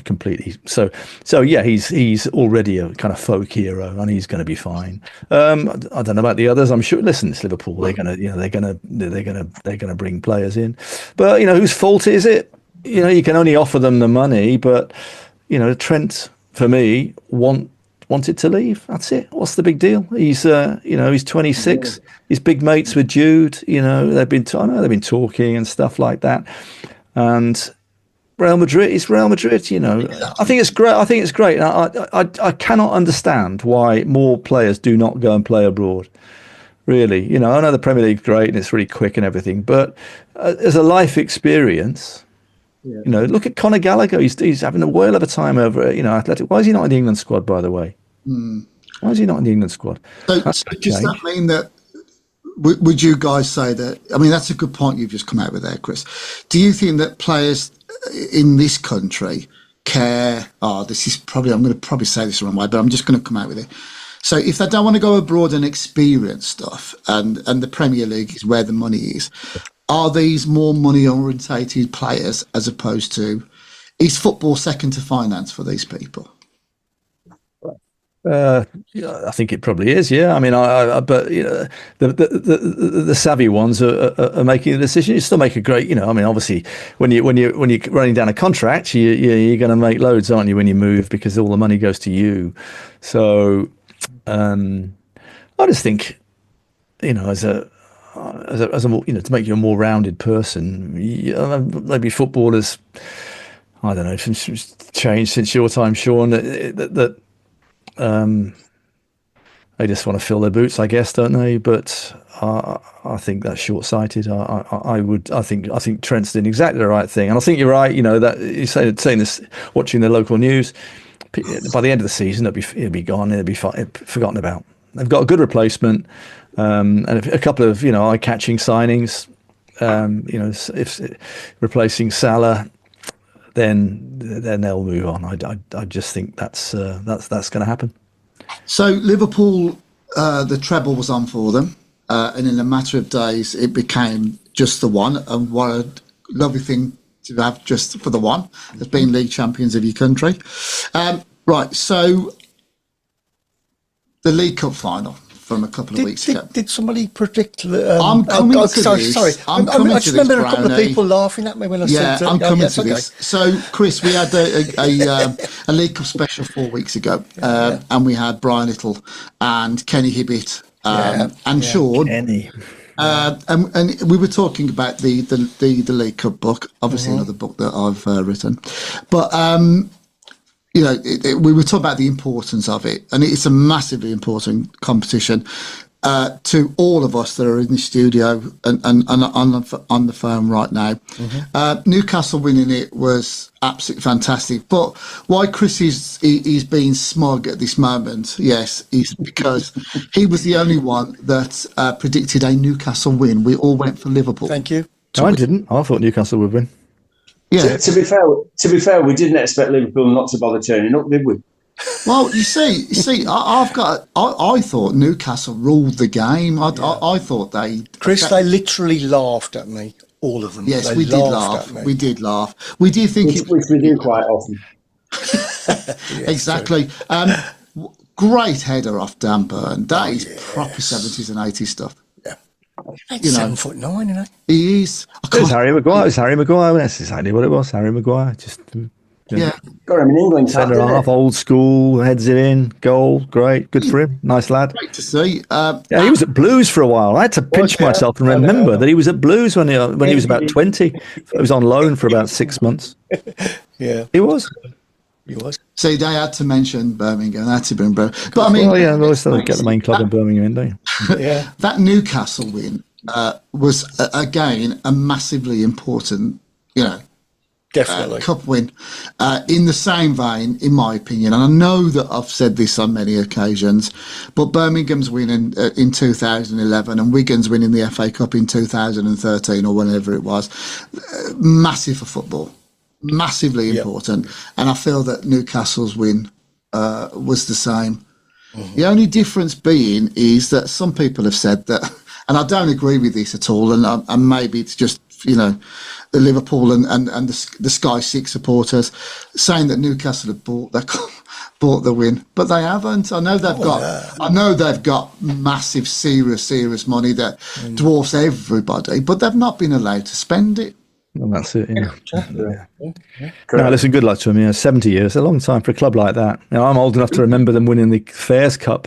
completely. So yeah, he's already a kind of folk hero, and he's going to be fine. I don't know about the others. I'm sure. Listen, it's Liverpool. They're gonna bring players in, but whose fault is it? You can only offer them the money, but Trent for me wanted to leave. That's it. What's the big deal? He's he's 26. He's big mates with Jude. They've been talking and stuff like that. And Real Madrid is Real Madrid. I think it's great. I cannot understand why more players do not go and play abroad. really. You know, I know the Premier League's great and it's really quick and everything, but as a life experience, you know, look at Conor Gallagher. He's having a whale of a time over, Athletic. Why is he not in the England squad, by the way? Why is he not in the England squad? So does that mean that, would you guys say that, I mean, that's a good point you've just come out with there, Chris. Do you think that players in this country care, I'm going to probably say this the wrong way, but I'm just going to come out with it. So if they don't want to go abroad and experience stuff, and the Premier League is where the money is, are these more money-orientated players as opposed to, is football second to finance for these people? Yeah, I think it probably is. Yeah, I mean, but you know, the savvy ones are making the decision. You still make a great, I mean, obviously, when you're running down a contract, you're going to make loads, aren't you, when you move, because all the money goes to you. So, I just think, as a more, to make you a more rounded person, maybe footballers, I don't know, changed since your time, Shaun. They just want to fill their boots, I guess, don't they? But I think that's short-sighted. I think Trent's doing exactly the right thing, and I think you're right. That you're saying this, watching the local news. By the end of the season, it'll be gone. It'll be forgotten about. They've got a good replacement, and a couple of eye-catching signings. If replacing Salah, then they'll move on. I just think that's going to happen. So Liverpool, the treble was on for them, and in a matter of days, it became just the one. And what a lovely thing to have just for the one as being league champions of your country. Right, so the League Cup final from a couple of weeks ago. Did somebody predict? I'm coming to this. Sorry, I'm coming I to just remember this, a couple of Browne. people laughing at me when I said. I'm coming to okay. this. So, Chris, we had a League Cup special 4 weeks ago, and we had Brian Little and Kenny Hibbett and Shaun. Kenny. And we were talking about the League Cup book, obviously another book that I've written, but we were talking about the importance of it, and it's a massively important competition to all of us that are in the studio and on the phone right now. Newcastle winning it was absolutely fantastic, but why Chris is being smug at this moment, yes, is because he was the only one that predicted a Newcastle win. We all went for Liverpool. Thank you. No, I didn't. I thought Newcastle would win. Yeah. To be fair, we didn't expect Liverpool not to bother turning up, did we? Well, you see, I thought Newcastle ruled the game. I thought they. Chris, they literally laughed at me, all of them. Yes, we did laugh. We did laugh. We did think which we do quite often. Exactly. Great header off Dan Burn. That is proper 70s and 80s stuff. He's 7'9", you know. He is. It was Harry Maguire. That's exactly what it was. Harry Maguire. Just got him in England. Centre half, old school, heads it in, goal. Great, good for him. Nice lad. Great to see. He was at Blues for a while. I had to pinch myself and remember that he was at Blues when he was about 20. He was on loan for about 6 months. Yeah, he was. See, they had to mention Birmingham. They had to bring Birmingham. But I mean, they always get the main club in Birmingham, in, don't you? Yeah. That Newcastle win was again a massively important, definitely cup win. In the same vein, in my opinion, and I know that I've said this on many occasions, but Birmingham's win in 2011 and Wigan's winning the FA Cup in 2013 or whenever it was, massive for football. Massively important, and I feel that Newcastle's win was the same. The only difference being is that some people have said that, and I don't agree with this at all, and maybe it's just the Liverpool and the Sky Six supporters saying that Newcastle have bought the win, but they haven't. I know they've got massive, serious money that dwarfs everybody, but they've not been allowed to spend it. Well, that's it. Yeah. No, listen, good luck to him. 70 years, a long time for a club like that. I'm old enough to remember them winning the Fairs Cup.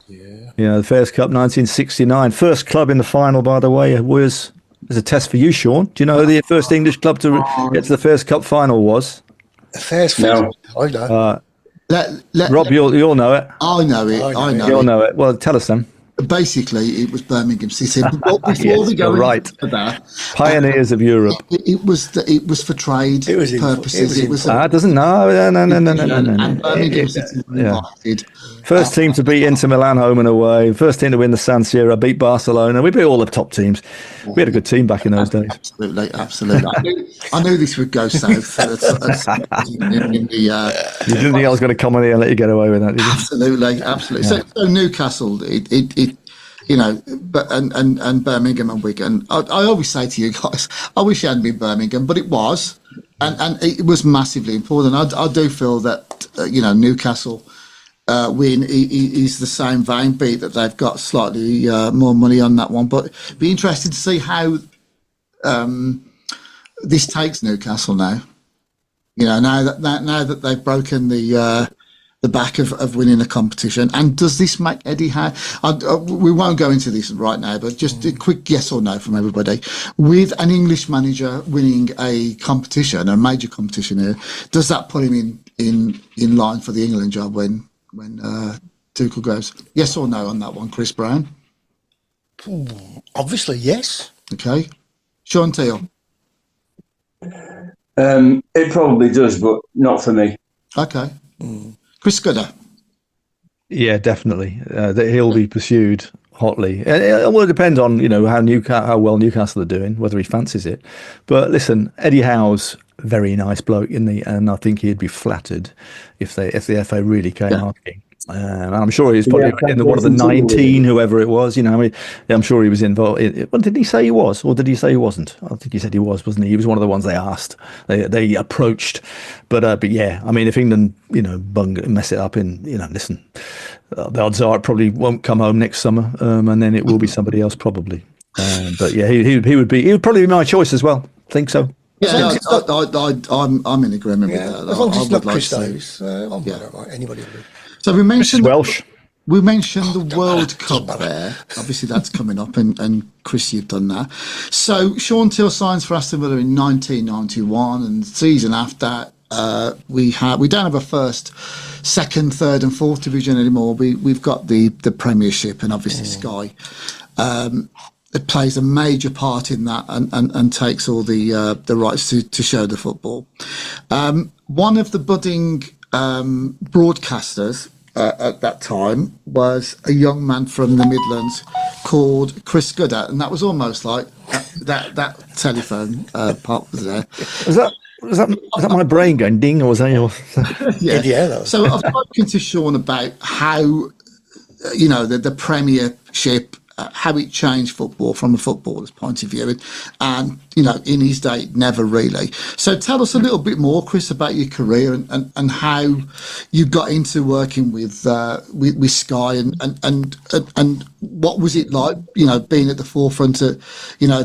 Yeah. The Fairs Cup, 1969. First club in the final, by the way, was as a test for you, Shaun. Do you know who the first English club to get to the Fairs Cup final was? The Fairs No. I know. Rob, you'll know it. I know it. You'll know it. Well, tell us then. basically, it was Birmingham City. But before Yes, they go you're right. into that, Pioneers of Europe. it was for trade purposes. It was Doesn't no. and Birmingham City were invited. First team to beat Inter Milan home and away. First team to win the San Siro. Beat Barcelona. We beat all the top teams. We had a good team back in those days. Absolutely. I knew this would go south. In the, you didn't think I was going to come on here and let you get away with that, did you? Absolutely. Yeah. So Newcastle, it you know, but and Birmingham and Wigan. I always say to you guys, I wish it hadn't been Birmingham, but it was, and it was massively important. I do feel that Newcastle win is the same vein, be that they've got slightly more money on that one, but be interested to see how this takes Newcastle now. Now that they've broken the back of winning a competition, and does this make Eddie Howe? We won't go into this right now, but just a quick yes or no from everybody. With an English manager winning a competition, a major competition here, does that put him in line for the England job when Tuchel goes? Yes or no on that one, Chris Browne? Obviously, yes. Okay. Shaun Teale? It probably does, but not for me. Okay. Chris Skudder? Yeah, definitely. He'll be pursued hotly. It will depend on how well Newcastle are doing, whether he fancies it. But listen, Eddie Howe's a very nice bloke, isn't he? And I think he'd be flattered if the FA really came asking. And I'm sure he was probably in one of the 19, whoever it was. I'm sure he was involved. Did he say he was, or did he say he wasn't? I think he said he was, wasn't he? He was one of the ones they asked, they approached. But yeah, I mean, if England, mess it up, listen, the odds are it probably won't come home next summer, and then it will be somebody else probably. But yeah, he would probably be my choice as well. Think so. Yeah, I'm in agreement with that. As long as it's not Chris Davies, I don't mind anybody. So we mentioned Welsh. We mentioned the World Cup there. Obviously, that's coming up, and Chris, you've done that. So Shaun Teale signs for Aston Villa in 1991, and the season after, we don't have a first, second, third, and fourth division anymore. We've got the Premiership, and obviously Sky. It plays a major part in that, and takes all the rights to show the football. One of the budding broadcasters at that time was a young man from the Midlands called Chris Skudder, and that was almost like that telephone part was there. Was that my brain going ding, or was that yours? Yeah. So I've spoken to Shaun about how the Premiership, how it changed football from a footballer's point of view, and in his day, never really. So tell us a little bit more, Chris, about your career and how you got into working with Sky and what was it like, being at the forefront of,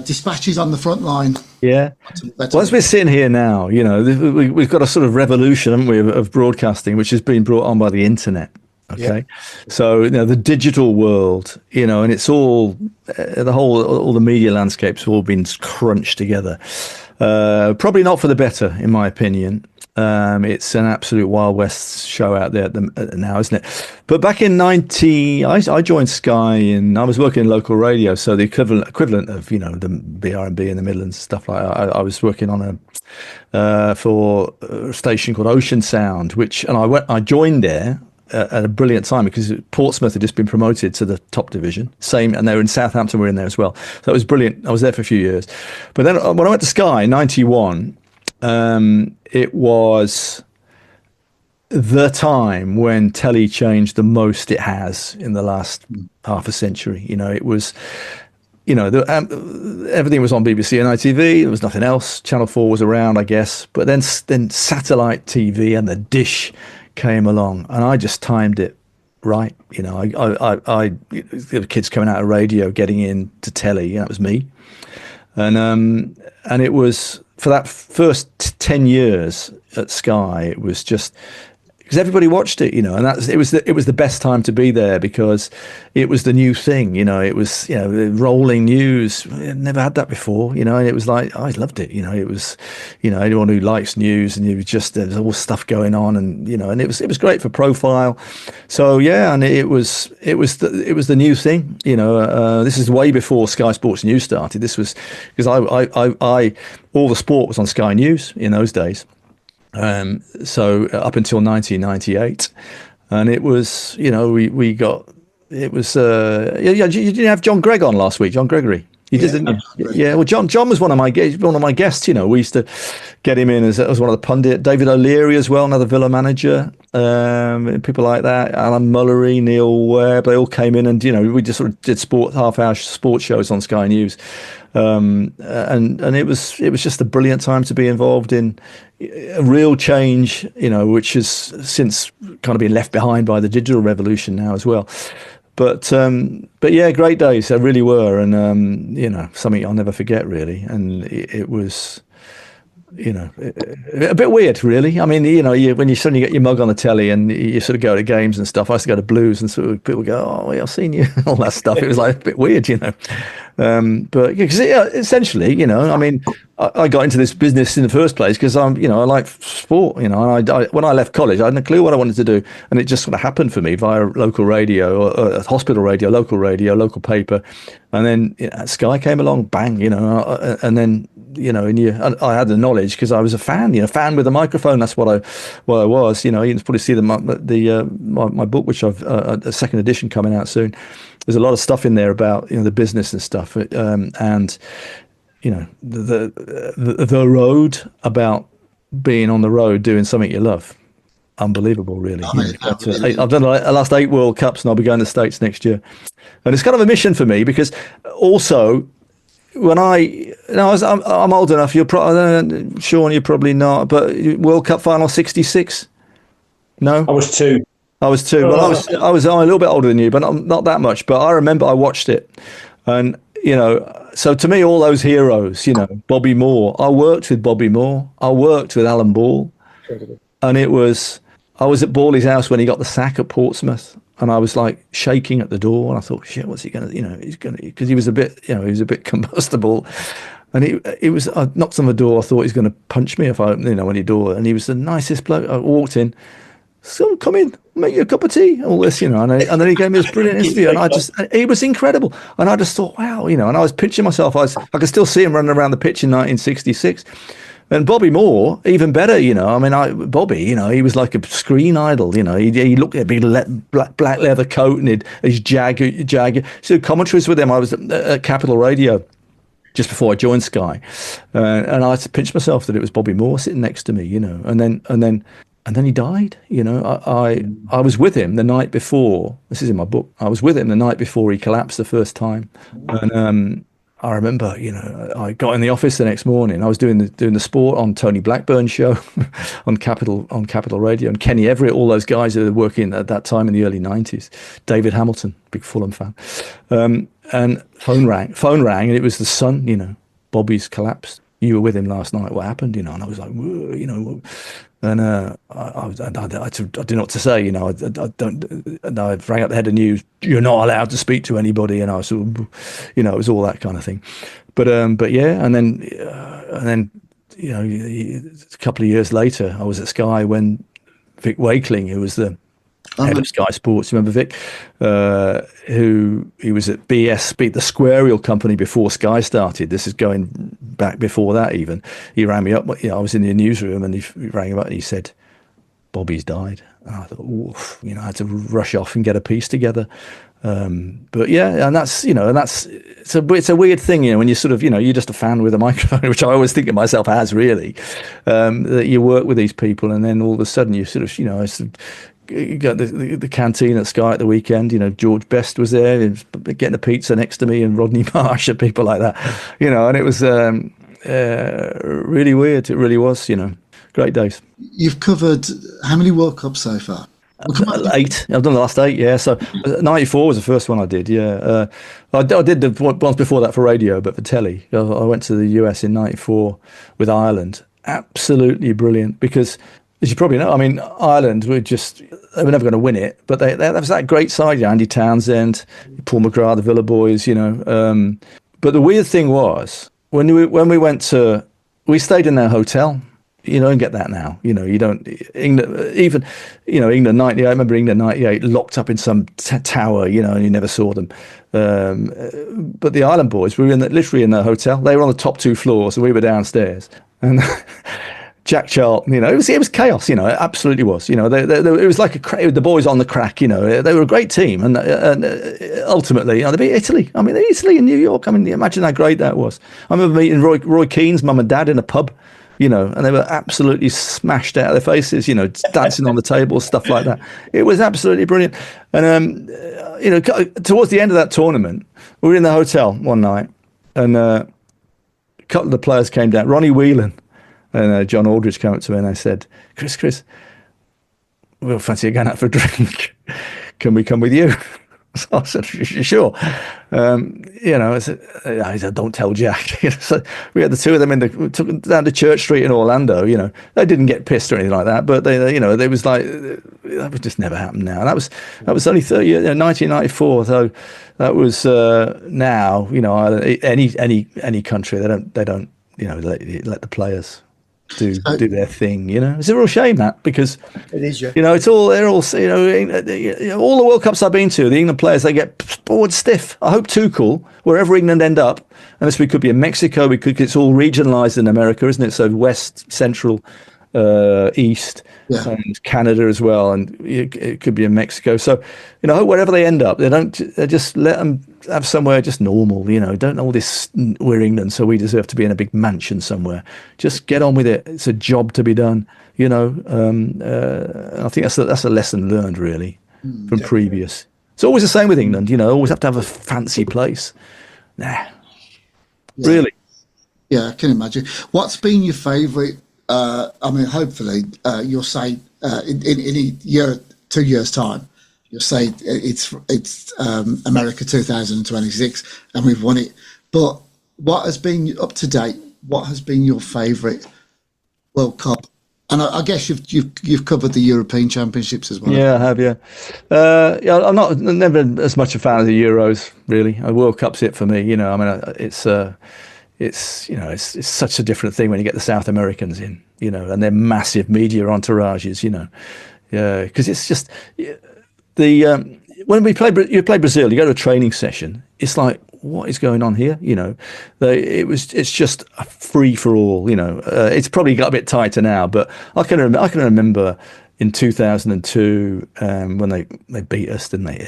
dispatches on the front line. Yeah. Well, as we're sitting here now, we've got a sort of revolution, haven't we, of broadcasting, which has been brought on by the internet. Okay, so the digital world, and it's all all the media landscapes have all been crunched together. Probably not for the better, in my opinion. It's an absolute Wild West show out there now, isn't it? But back in I joined Sky, and I was working in local radio, so the equivalent of the BR&B in the Midlands, stuff like that. I was working on for a station called Ocean Sound, I joined there at a brilliant time because Portsmouth had just been promoted to the top division. And they were in Southampton, we're in there as well. So it was brilliant. I was there for a few years. But then when I went to Sky in 91, it was the time when telly changed the most it has in the last half a century. It was, everything was on BBC and ITV. There was nothing else. Channel 4 was around, I guess. But then satellite TV and the dish came along, and I just timed it right. The kids coming out of radio, getting into telly. That was me, and it was for that first 10 years at Sky. It was just because everybody watched it, and it was the best time to be there because it was the new thing, it was, the rolling news. Never had that before, and it was like, I loved it, it was, anyone who likes news, and it was just, there's all stuff going on, and, and it was great for profile. So, yeah, and it was the new thing, this is way before Sky Sports News started. This was, because I all the sport was on Sky News in those days. So up until 1998, and it was, you didn't have John Gregg on last week, John Gregory. He did, didn't you? Yeah. Well, John was one of my guests. We used to get him in as one of the pundit. David O'Leary as well, another Villa manager. People like that. Alan Mullery, Neil Webb. They all came in, and we just sort of did half-hour sports shows on Sky News. And it was just a brilliant time to be involved in a real change, which has since kind of been left behind by the digital revolution now as well. But yeah, great days. They really were. And, something I'll never forget, really. And it was, a bit weird, really. I mean, when you suddenly get your mug on the telly and you sort of go to games and stuff, I used to go to Blues and sort of people go, oh, yeah, I've seen you, all that stuff. It was like a bit weird, But because essentially, I mean, I got into this business in the first place because I like sport. When I left college, I had no clue what I wanted to do, and it just sort of happened for me via local radio, or hospital radio, local paper, and then Sky came along, bang, and then I had the knowledge because I was a fan, fan with a microphone. That's what I was. You can probably see my book, which I've a second edition coming out soon. There's a lot of stuff in there about the business and stuff, and the road, about being on the road doing something you love. Unbelievable, really. I've done the last 8 World Cups, and I'll be going to the States next year, and it's kind of a mission for me because also when I'm old enough. Shaun, you're probably not, but World Cup final '66. No, I was 2. Well, I was a little bit older than you, but not that much. But I remember I watched it, and so to me, all those heroes, Bobby Moore. I worked with Bobby Moore. I worked with Alan Ball, and I was at Ball's house when he got the sack at Portsmouth, and I was like shaking at the door, and I thought, shit, what's he gonna? Because he was a bit combustible. And I knocked on the door. I thought he's going to punch me if I opened, when he door. And he was the nicest bloke. I walked in. So come in, make you a cup of tea, all this, and then he gave me this brilliant interview, and he was incredible. And I just thought, wow, and I was pinching myself. I could still see him running around the pitch in 1966. And Bobby Moore, even better, Bobby, he was like a screen idol, he looked at a big black leather coat and his jag. So commentaries with him. I was at Capital Radio just before I joined Sky, and I had to pinch myself that it was Bobby Moore sitting next to me, and then he died. I was with him the night before. This is in my book. I was with him the night before he collapsed the first time, and I remember, I got in the office the next morning. I was doing the sport on Tony Blackburn's show on Capital Radio, and Kenny Everett, all those guys that were working at that time in the early '90s. David Hamilton, big Fulham fan, and phone rang, and it was the son. Bobby's collapsed. You were with him last night. What happened? And I was like, whoa, and I didn't know what to say. I rang up the head of news. You're not allowed to speak to anybody, and I was sort of, it was all that kind of thing. But yeah, and then a couple of years later, I was at Sky when Vic Wakeling, who was the head of Sky Sports, remember Vic? He was at BS, the Squarial company before Sky started. This is going back before that even. He rang me up. I was in the newsroom, and he rang him up and he said, Bobby's died. And I thought, oof, I had to rush off and get a piece together. But yeah, and that's it's a weird thing, when you sort of, you're just a fan with a microphone, which I always think of myself as, really, that you work with these people, and then all of a sudden you sort of, you got the canteen at Sky at the weekend. George Best was there, getting a pizza next to me, and Rodney Marsh and people like that. And it was really weird. It really was. Great days. You've covered how many World Cups so far? 8. I've done the last 8. Yeah. So '94 was the first one I did. Yeah. I did the ones before that for radio, but for telly. I went to the US in '94 with Ireland. Absolutely brilliant, because as you probably know, I mean, Ireland they were never going to win it, but that was that great side, Andy Townsend, Paul McGrath, the Villa boys, But the weird thing was when we went we stayed in their hotel. You don't get that now. You don't. England 98. I remember England 98 locked up in some tower. And you never saw them. But the Ireland boys, we were literally in their hotel. They were on the top 2 floors, and we were downstairs. And Jack Charlton, it was chaos. It absolutely was. It was like the boys on the crack. They were a great team, and ultimately, they beat Italy. I mean, Italy in New York. I mean, imagine how great that was. I remember meeting Roy Keane's mum and dad in a pub. And they were absolutely smashed out of their faces, dancing on the table, stuff like that. It was absolutely brilliant. And, towards the end of that tournament, we were in the hotel one night, and a couple of the players came down. Ronnie Whelan and John Aldridge came up to me, and they said, Chris, we'll fancy going out for a drink. Can we come with you? So I said, sure. I said, don't tell Jack. So we had the two of them took them down to Church Street in Orlando. They didn't get pissed or anything like that, but they was like, that would just never happen now. And that was only 1994. So that was now. Any country they don't let the players do their thing. It's a real shame that, because it is, yeah. It's all all the World Cups I've been to, the England players, they get bored stiff. I hope Tuchel, wherever England end up, unless we could be in Mexico, it's all regionalised in America, isn't it? So West, Central, East, and Canada as well, and it could be in Mexico. So wherever they end up, they just let them have somewhere just normal. Don't all this, we're England, so we deserve to be in a big mansion somewhere. Just get on with it. It's a job to be done. I think that's a lesson learned really from previous. It's always the same with England. Always have to have a fancy place. Really. Yeah, I can imagine. What's been your favourite? Hopefully, you'll say in a year, 2 years' time, you'll say it's America 2026, and we've won it. But what has been up to date? What has been your favourite World Cup? And I guess you've covered the European Championships as well. Yeah, I have. Yeah, I'm never as much a fan of the Euros. Really, a World Cup's it for me. It's such a different thing when you get the South Americans in, and their massive media entourages, because it's just when you play Brazil, you go to a training session, it's like, what is going on here? It's just a free for all. It's probably got a bit tighter now, but I can remember in 2002 when they beat us, didn't they?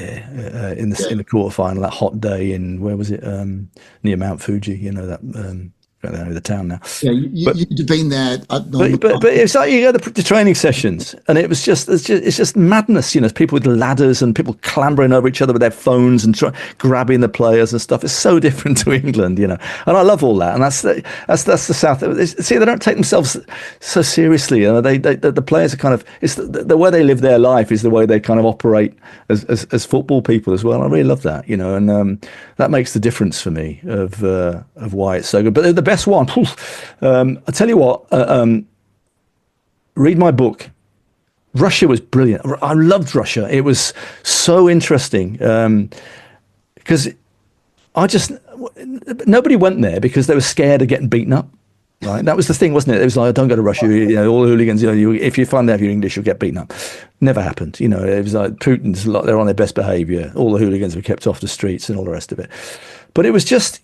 In the quarterfinal, that hot day in, where was it? Near Mount Fuji. That I don't know the town now. Yeah, you'd have been there. But it's like you go to the training sessions, and it's just madness. People with ladders and people clambering over each other with their phones and grabbing the players and stuff. It's so different to England, and I love all that. And that's the South. See, they don't take themselves so seriously. The players are kind of, it's the way they live their life is the way they kind of operate as football people as well. I really love that, and that makes the difference for me of why it's so good. But the best one, I tell you what, read my book. Russia was brilliant. I loved Russia. It was so interesting because nobody went there because they were scared of getting beaten up. Right, that was the thing, wasn't it? It was like, don't go to Russia. All the hooligans. If you find out if you're English, you'll get beaten up. Never happened. It was like Putin's. They're on their best behaviour. All the hooligans were kept off the streets and all the rest of it. But it was just,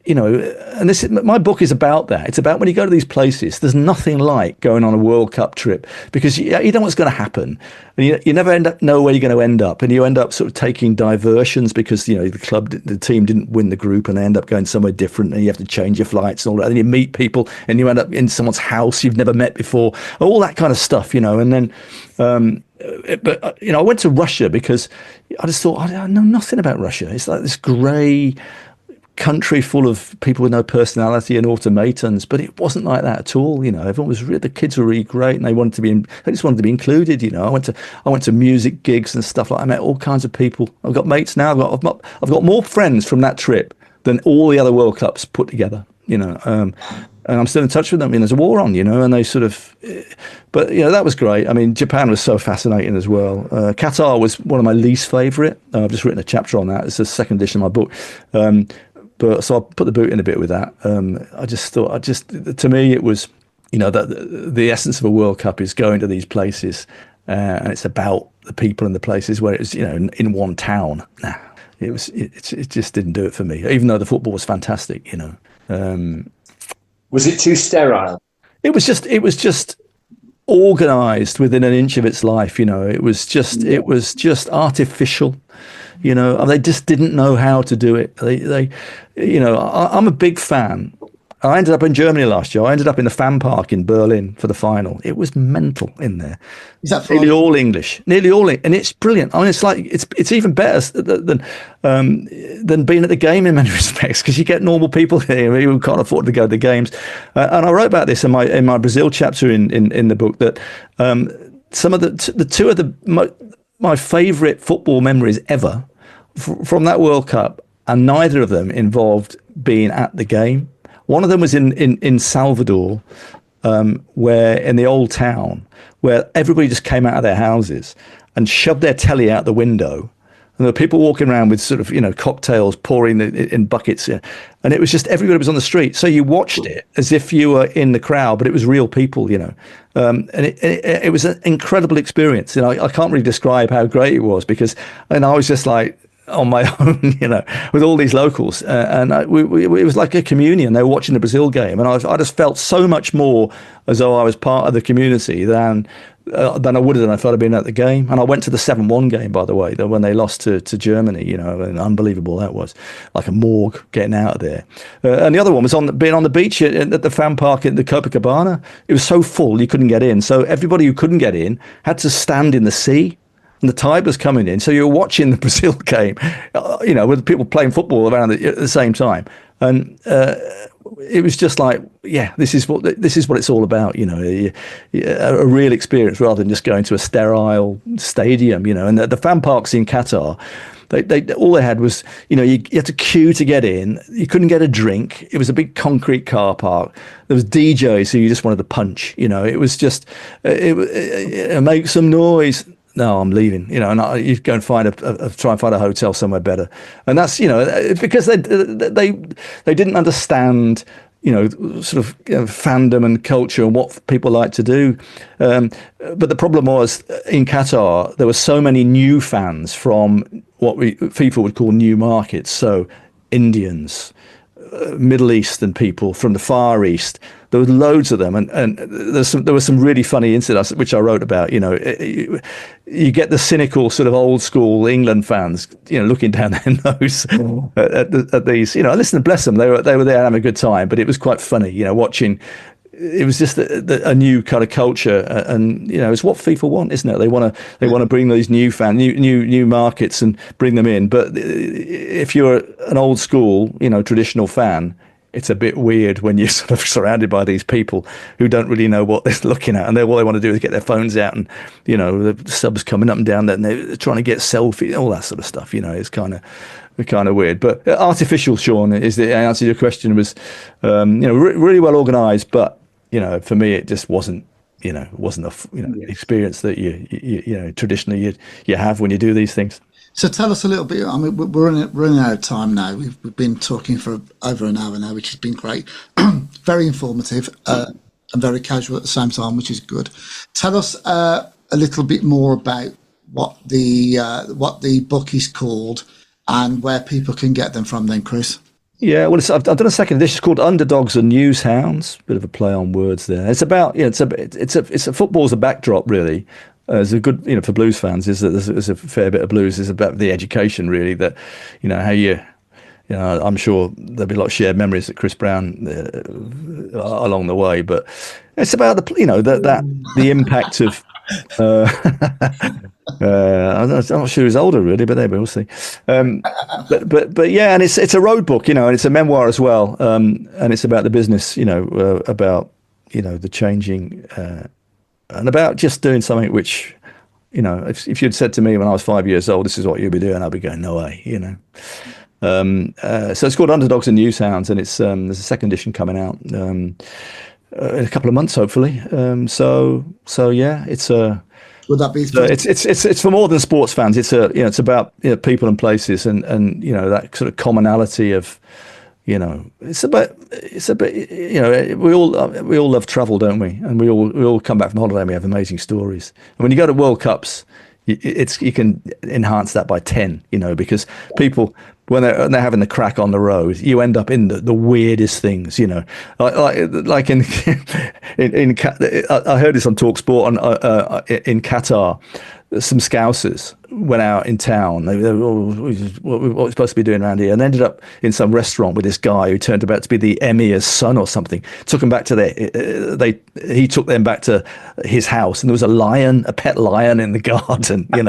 and my book is about that. It's about when you go to these places, there's nothing like going on a World Cup trip because you know what's going to happen. And you never know where you're going to end up. And you end up sort of taking diversions because, the team didn't win the group and they end up going somewhere different and you have to change your flights and all that. And you meet people and you end up in someone's house you've never met before, all that kind of stuff, And then, I went to Russia because I just thought, I know nothing about Russia. It's like this grey country full of people with no personality and automatons, but it wasn't like that at all. Everyone was the kids were really great, and they just wanted to be included. I went to music gigs and stuff like that. I met all kinds of people. I've got mates now. I've got more friends from that trip than all the other World Cups put together. and I'm still in touch with them. And there's a war on, and they sort of, but that was great. I mean, Japan was so fascinating as well. Qatar was one of my least favourite. I've just written a chapter on that. It's the second edition of my book. But so I put the boot in a bit with that. To me, it was, that the essence of a World Cup is going to these places, and it's about the people and the places, where it was, in one town. Nah, it just didn't do it for me, even though the football was fantastic, Was it too sterile? It was just organised within an inch of its life. It was just artificial. They just didn't know how to do it. I'm a big fan. I ended up in Germany last year. I ended up in the fan park in Berlin for the final. It was mental in there. Is that nearly all English? And it's brilliant. I mean, it's like it's even better than being at the game in many respects, because you get normal people here who can't afford to go to the games. And I wrote about this in my Brazil chapter in the book, that some of the two of my favourite football memories ever from that World Cup, and neither of them involved being at the game. One of them was in Salvador, where in the old town, where everybody just came out of their houses and shoved their telly out the window. And there were people walking around with sort of, cocktails pouring in buckets. And it was just, everybody was on the street. So you watched it as if you were in the crowd, but it was real people, and it was an incredible experience. I can't really describe how great it was, because, and I was just like, on my own, with all these locals, and it was like a communion. They were watching the Brazil game, and I just felt so much more as though I was part of the community than I would have done if I'd been at the game. And I went to the 7-1 game, by the way, when they lost to Germany. And unbelievable that was, like a morgue getting out of there. And the other one was being on the beach at the fan park in the Copacabana. It was so full you couldn't get in, so everybody who couldn't get in had to stand in the sea. And the tide was coming in, so you were watching the Brazil game, with people playing football around at the same time, and it was just like, yeah, this is what it's all about, a real experience rather than just going to a sterile stadium, And the fan parks in Qatar, they all they had was, you had to queue to get in. You couldn't get a drink. It was a big concrete car park. There was DJs who you just wanted to punch. It was just make some noise. No, I'm leaving. And you go and try and find a hotel somewhere better. And that's because they didn't understand sort of fandom and culture and what people like to do. But the problem was, in Qatar, there were so many new fans from what FIFA would call new markets. So Indians, Middle Eastern people from the Far East. There were loads of them, and there were some really funny incidents which I wrote about. You get the cynical sort of old school England fans, looking down their nose at these. Listen, bless them, they were there having a good time, but it was quite funny, watching. It was just a new kind of culture, and it's what FIFA want, isn't it? They want to bring these new markets and bring them in. But if you're an old school, traditional fan, it's a bit weird when you're sort of surrounded by these people who don't really know what they're looking at, and all they want to do is get their phones out, and the subs coming up and down there, and they're trying to get selfies, all that sort of stuff. It's kind of weird. But artificial, Shaun, is the answer to your question, was really well organised, but for me it just wasn't a experience that you traditionally you have when you do these things. So tell us a little bit. I mean, we're running out of time now. We've been talking for over an hour now, which has been great. Very informative and very casual at the same time, which is good. Tell us a little bit more about what the book is called and where people can get them from then, Chris. Yeah, well, I've done a second edition. It's called Underdogs and Newshounds. Bit of a play on words there. It's about it's a football's a backdrop, really. There's a good, for blues fans, is that there's a fair bit of blues. It's about the education, really, that, how I'm sure there'll be a lot of shared memories at Chris Browne along the way. But it's about the impact of. I'm not sure who's older, really, but we'll see. But yeah, and it's a road book, and it's a memoir as well, and it's about the business, about the changing. And about just doing something which, if you'd said to me when I was 5 years old, this is what you'd be doing, I'd be going, no way, So it's called Underdogs and Newshounds, and it's there's a second edition coming out in a couple of months, hopefully. So yeah, it's a. Would that be? It's for more than sports fans. It's about people and places, and that sort of commonality of. It's a bit. We all love travel, don't we? And we all come back from holiday and we have amazing stories. And when you go to World Cups, you can enhance that by 10. Because people when they're having the crack on the road, you end up in the weirdest things. Like in I heard this on TalkSport in Qatar. Some Scousers went out in town. They were, what we're supposed to be doing around here, and ended up in some restaurant with this guy who turned out to be the emir's son or something. Took them back to he took them back to his house, and there was a pet lion in the garden, in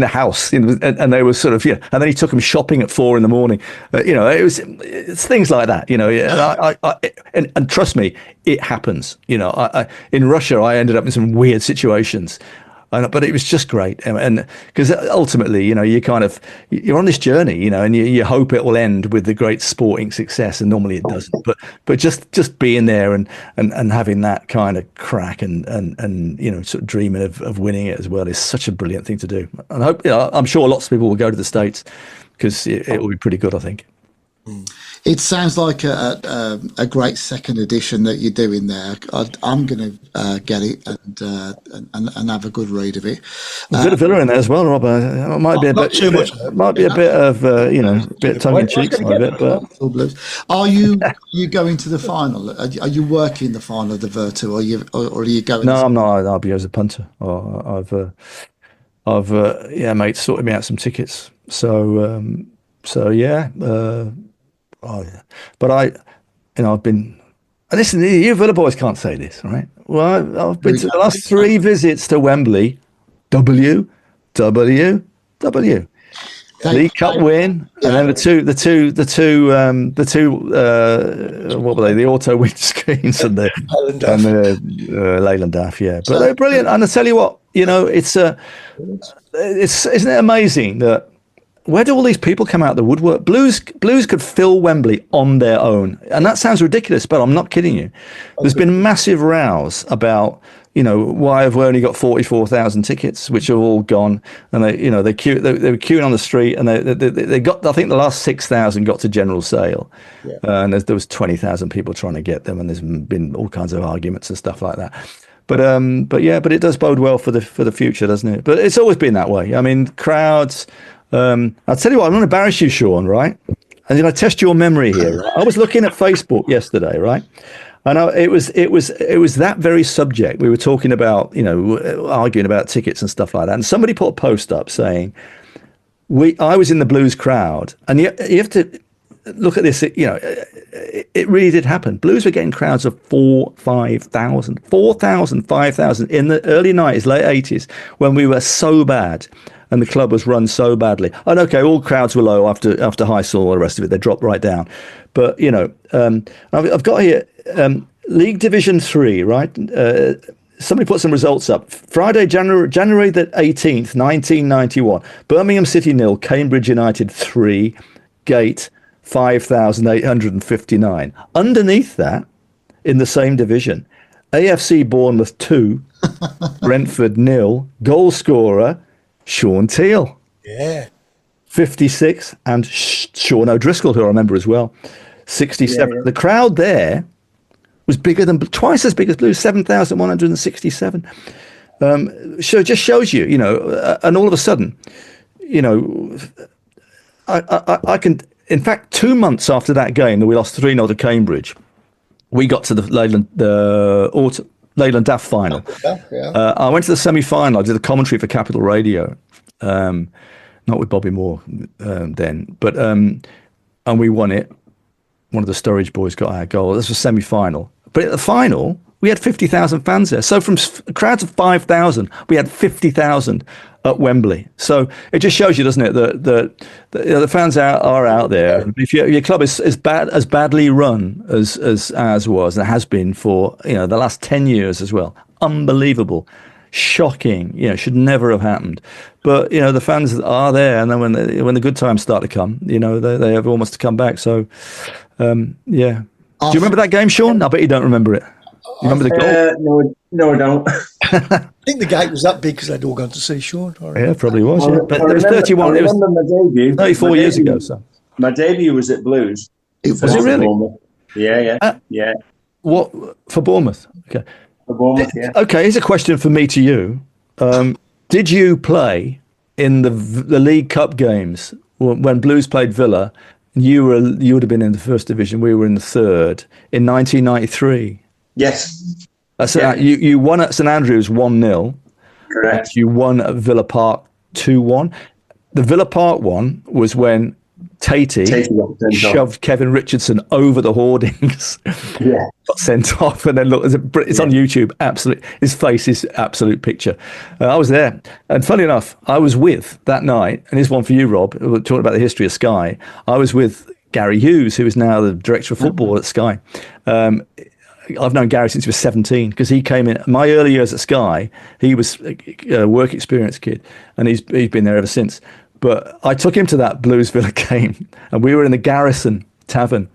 the house, and they were sort of, and then he took them shopping at 4 a.m. It's things like that, and trust me, it happens. In Russia, I ended up in some weird situations. But it was just great, and because ultimately, you're on this journey, and you hope it will end with the great sporting success, and normally it doesn't. But just being there and having that kind of crack and sort of dreaming of winning it as well is such a brilliant thing to do. And I hope, I'm sure lots of people will go to the States because it will be pretty good, I think. It sounds like a great second edition that you're doing there. I'm going to get it and have a good read of it. A bit of Villa in there as well, Rob. It might be a bit too much. Might be a bit of bit tongue in cheek a bit. But are you going to the final? Are you working the final of the Virtu, or are you going? No, I'm not. I'll be as a punter. I've mate sorted me out some tickets. So yeah. But I've been. And listen, you Villa boys can't say this, right? Well, I've been to the last 3 visits to Wembley. League Cup win, and then the two what were they? The auto windscreens and the Leyland Daff, yeah. But they're brilliant. And I tell you what, isn't it amazing that. Where do all these people come out of the woodwork? Blues could fill Wembley on their own. And that sounds ridiculous, but I'm not kidding you. There's been massive rows about, why have we only got 44,000 tickets, which are all gone. And they were queuing on the street, and they got, I think the last 6,000 got to general sale. Yeah. And there was 20,000 people trying to get them, and there's been all kinds of arguments and stuff like that. But it does bode well for the future, doesn't it? But it's always been that way. I mean, crowds. I'll tell you what, I'm going to embarrass you, Shaun, right? And then I test your memory here. Right? I was looking at Facebook yesterday, right? And it was that very subject. We were talking about, arguing about tickets and stuff like that. And somebody put a post up saying, I was in the Blues crowd. And you have to look at this, it really did happen. Blues were getting crowds of 4,000, 5,000 in the early 90s, late 80s, when we were so bad. And the club was run so badly. And okay, all crowds were low after Heysel, all the rest of it. They dropped right down. But, I've got here League Division 3, right? Somebody put some results up. Friday, January the 18th, 1991. Birmingham City 0, Cambridge United 3, Gate 5,859. Underneath that, in the same division, AFC Bournemouth 2, Brentford 0, goal scorer, Shaun Teale, 56, and Sean O'Driscoll, who I remember as well, 67. Yeah. The crowd there was twice as big as Blues, 7,167. So it just shows you, and all of a sudden, I can. In fact, 2 months after that game that we lost 3-0 to Cambridge, we got to the Leyland Daff final. I went to the semi-final. I did the commentary for Capital Radio, not with Bobby Moore then, but and we won it. One of the Sturridge boys got our goal. This was semi-final, but at the final we had 50,000 fans there. So from crowds of 5,000, we had 50,000 at Wembley. So it just shows you, doesn't it, that the fans are out there. If your club is as badly run as ours was, and has been for the last 10 years as well, unbelievable. shocking. Should never have happened. But the fans are there, and then when the good times start to come, they have almost to come back. So, yeah. Do you remember that game, Shaun? I bet you don't remember it. You remember the goal? No, I don't. I think the gate was that big because they'd all gone to see Shaun. Yeah, probably was. Yeah. But it was 31. It was my debut. 34 years ago. So my debut was at Blues. Was it really? Bournemouth. Yeah. What for Bournemouth? Okay. For Bournemouth, yeah. Okay, here's a question for me to you. Did you play in the League Cup games when Blues played Villa? You would have been in the first division. We were in the third in 1993. Yes. You won at St Andrews 1-0. Correct. You won at Villa Park 2-1. The Villa Park one was when Tealey shoved Kevin Richardson over the hoardings. Yeah. Got sent off, and then look, it's on YouTube. Absolute, his face is absolute picture. I was there, and funny enough, I was with that night, and here's one for you, Rob. We're talking about the history of Sky. I was with Gary Hughes, who is now the director of football at Sky. I've known Gary since he was 17 because he came in my early years at Sky. He was a work experience kid, and he's been there ever since. But I took him to that Blues Villa game, and we were in the Garrison Tavern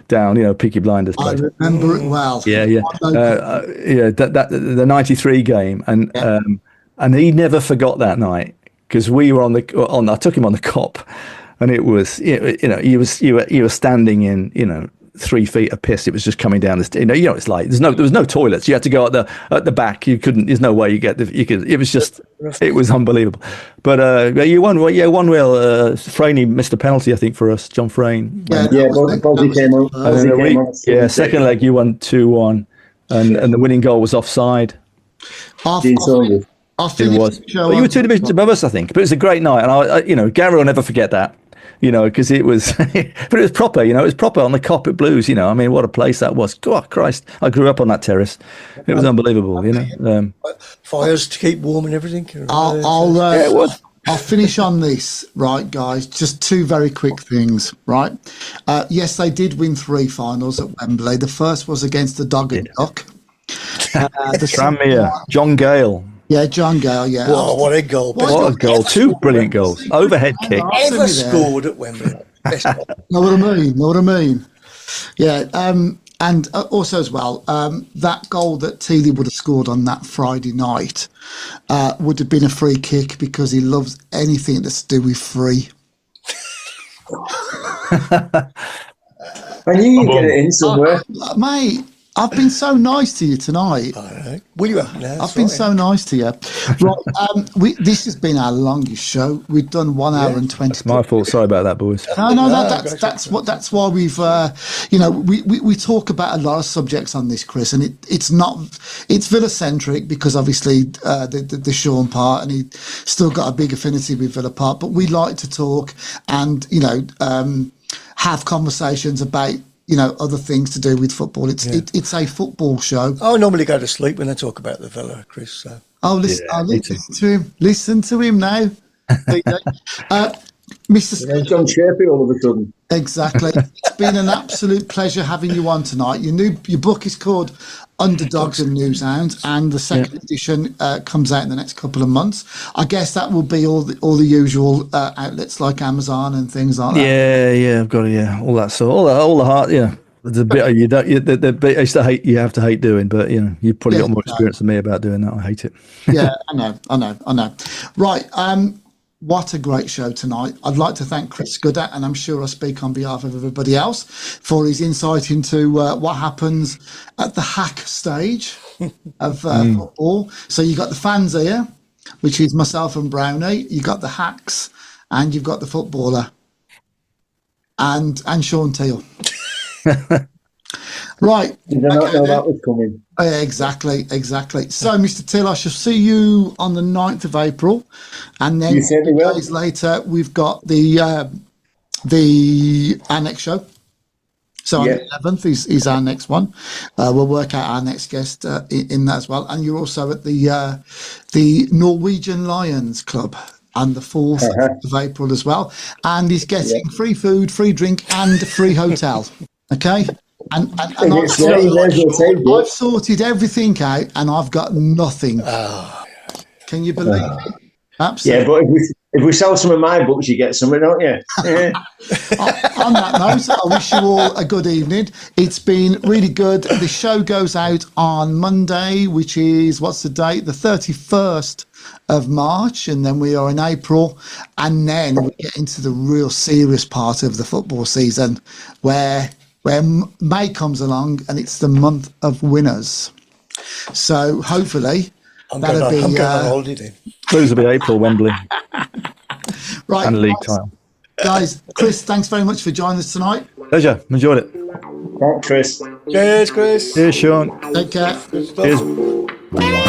down, Peaky Blinders place. I remember it well. Yeah. The '93 game, and he never forgot that night because we were I took him on the Cop, and it was you were standing in 3 feet of piss. It was just coming down the it's like there was no toilets. You had to go at the back. You couldn't. There's no way you could. It was just. It was unbelievable. But you won. Yeah, 1-0. Franey missed a penalty, I think, for us. John Frayne. Bozzy came on. Second leg you won 2-1, and the winning goal was offside. I'll It was. But you were 2 divisions above us, I think. But it was a great night, and I Gary will never forget that. Because it was, but it was proper. It was proper on the Cop at Blues. I mean, what a place that was. God, Christ, I grew up on that terrace. It was unbelievable. Fires to keep warm and everything. I'll finish on this, right, guys? Just 2 very quick things, right? Yes, they did win 3 finals at Wembley. The first was against the Dog and Duck. Tranmere, John Gale. Yeah, John Gale, yeah. Whoa, what a goal. What a goal. 2 brilliant goals. Overhead kick. Ever scored at Wembley. Know what I mean? Yeah, and also as well, that goal that Teale would have scored on that Friday night would have been a free kick because he loves anything that's to do with free. I knew you'd get it in somewhere. Mate, I've been so nice to you tonight. Will you have now? I've been so nice to you. Right, this has been our longest show. We've done 1 hour and 20. It's my fault. Sorry about that, boys. No, that's why we've we talk about a lot of subjects on this, Chris, and it's Villa centric because obviously the Shaun part, and he still got a big affinity with Villa Park, but we like to talk and have conversations about other things to do with football. It's a football show. I normally go to sleep when they talk about the Villa, Chris. So. Listen to him. Listen to him now. Mr. Skudder. John Chirpy all of a sudden. Exactly. It's been an absolute pleasure having you on tonight. Your book is called Underdogs and Newshounds, and the second edition comes out in the next couple of months. I guess that will be all the usual outlets like Amazon and things like that. Yeah, I've got all that sort, all the heart. Yeah, the bit you don't, the bit I used to hate. You have to hate doing, but you've probably got more experience than me about doing that. I hate it. Yeah, I know. Right. What a great show tonight. I'd like to thank Chris Skudder, and I'm sure I speak on behalf of everybody else, for his insight into what happens at the hack stage of football. So you've got the fans here, which is myself and Browne. You've got the hacks, and you've got the footballer, and Shaun Teale. Right. Did I not know that was coming? Exactly. So, Mr. Teale, I shall see you on the 9th of April. And then 2 days later, we've got our next show. So on the 11th is our next one. We'll work out our next guest in that as well. And you're also at the Norwegian Lions Club on the 4th of April as well. And he's getting free food, free drink, and free hotel. Okay? And I've sorted everything out, and I've got nothing. Can you believe it? Absolutely. Yeah, but if we sell some of my books, you get some, don't you? On that note, I wish you all a good evening. It's been really good. The show goes out on Monday, which is, what's the date? The 31st of March, and then we are in April, and then we get into the real serious part of the football season where May comes along, and it's the month of winners. So hopefully I'm going on holiday then. Lose a bit April, Wembley. Right, And league time. guys. Chris, thanks very much for joining us tonight. Pleasure. Enjoyed it. Thanks, Chris. Cheers, Chris. Cheers, Shaun. Take care. Good stuff. Cheers.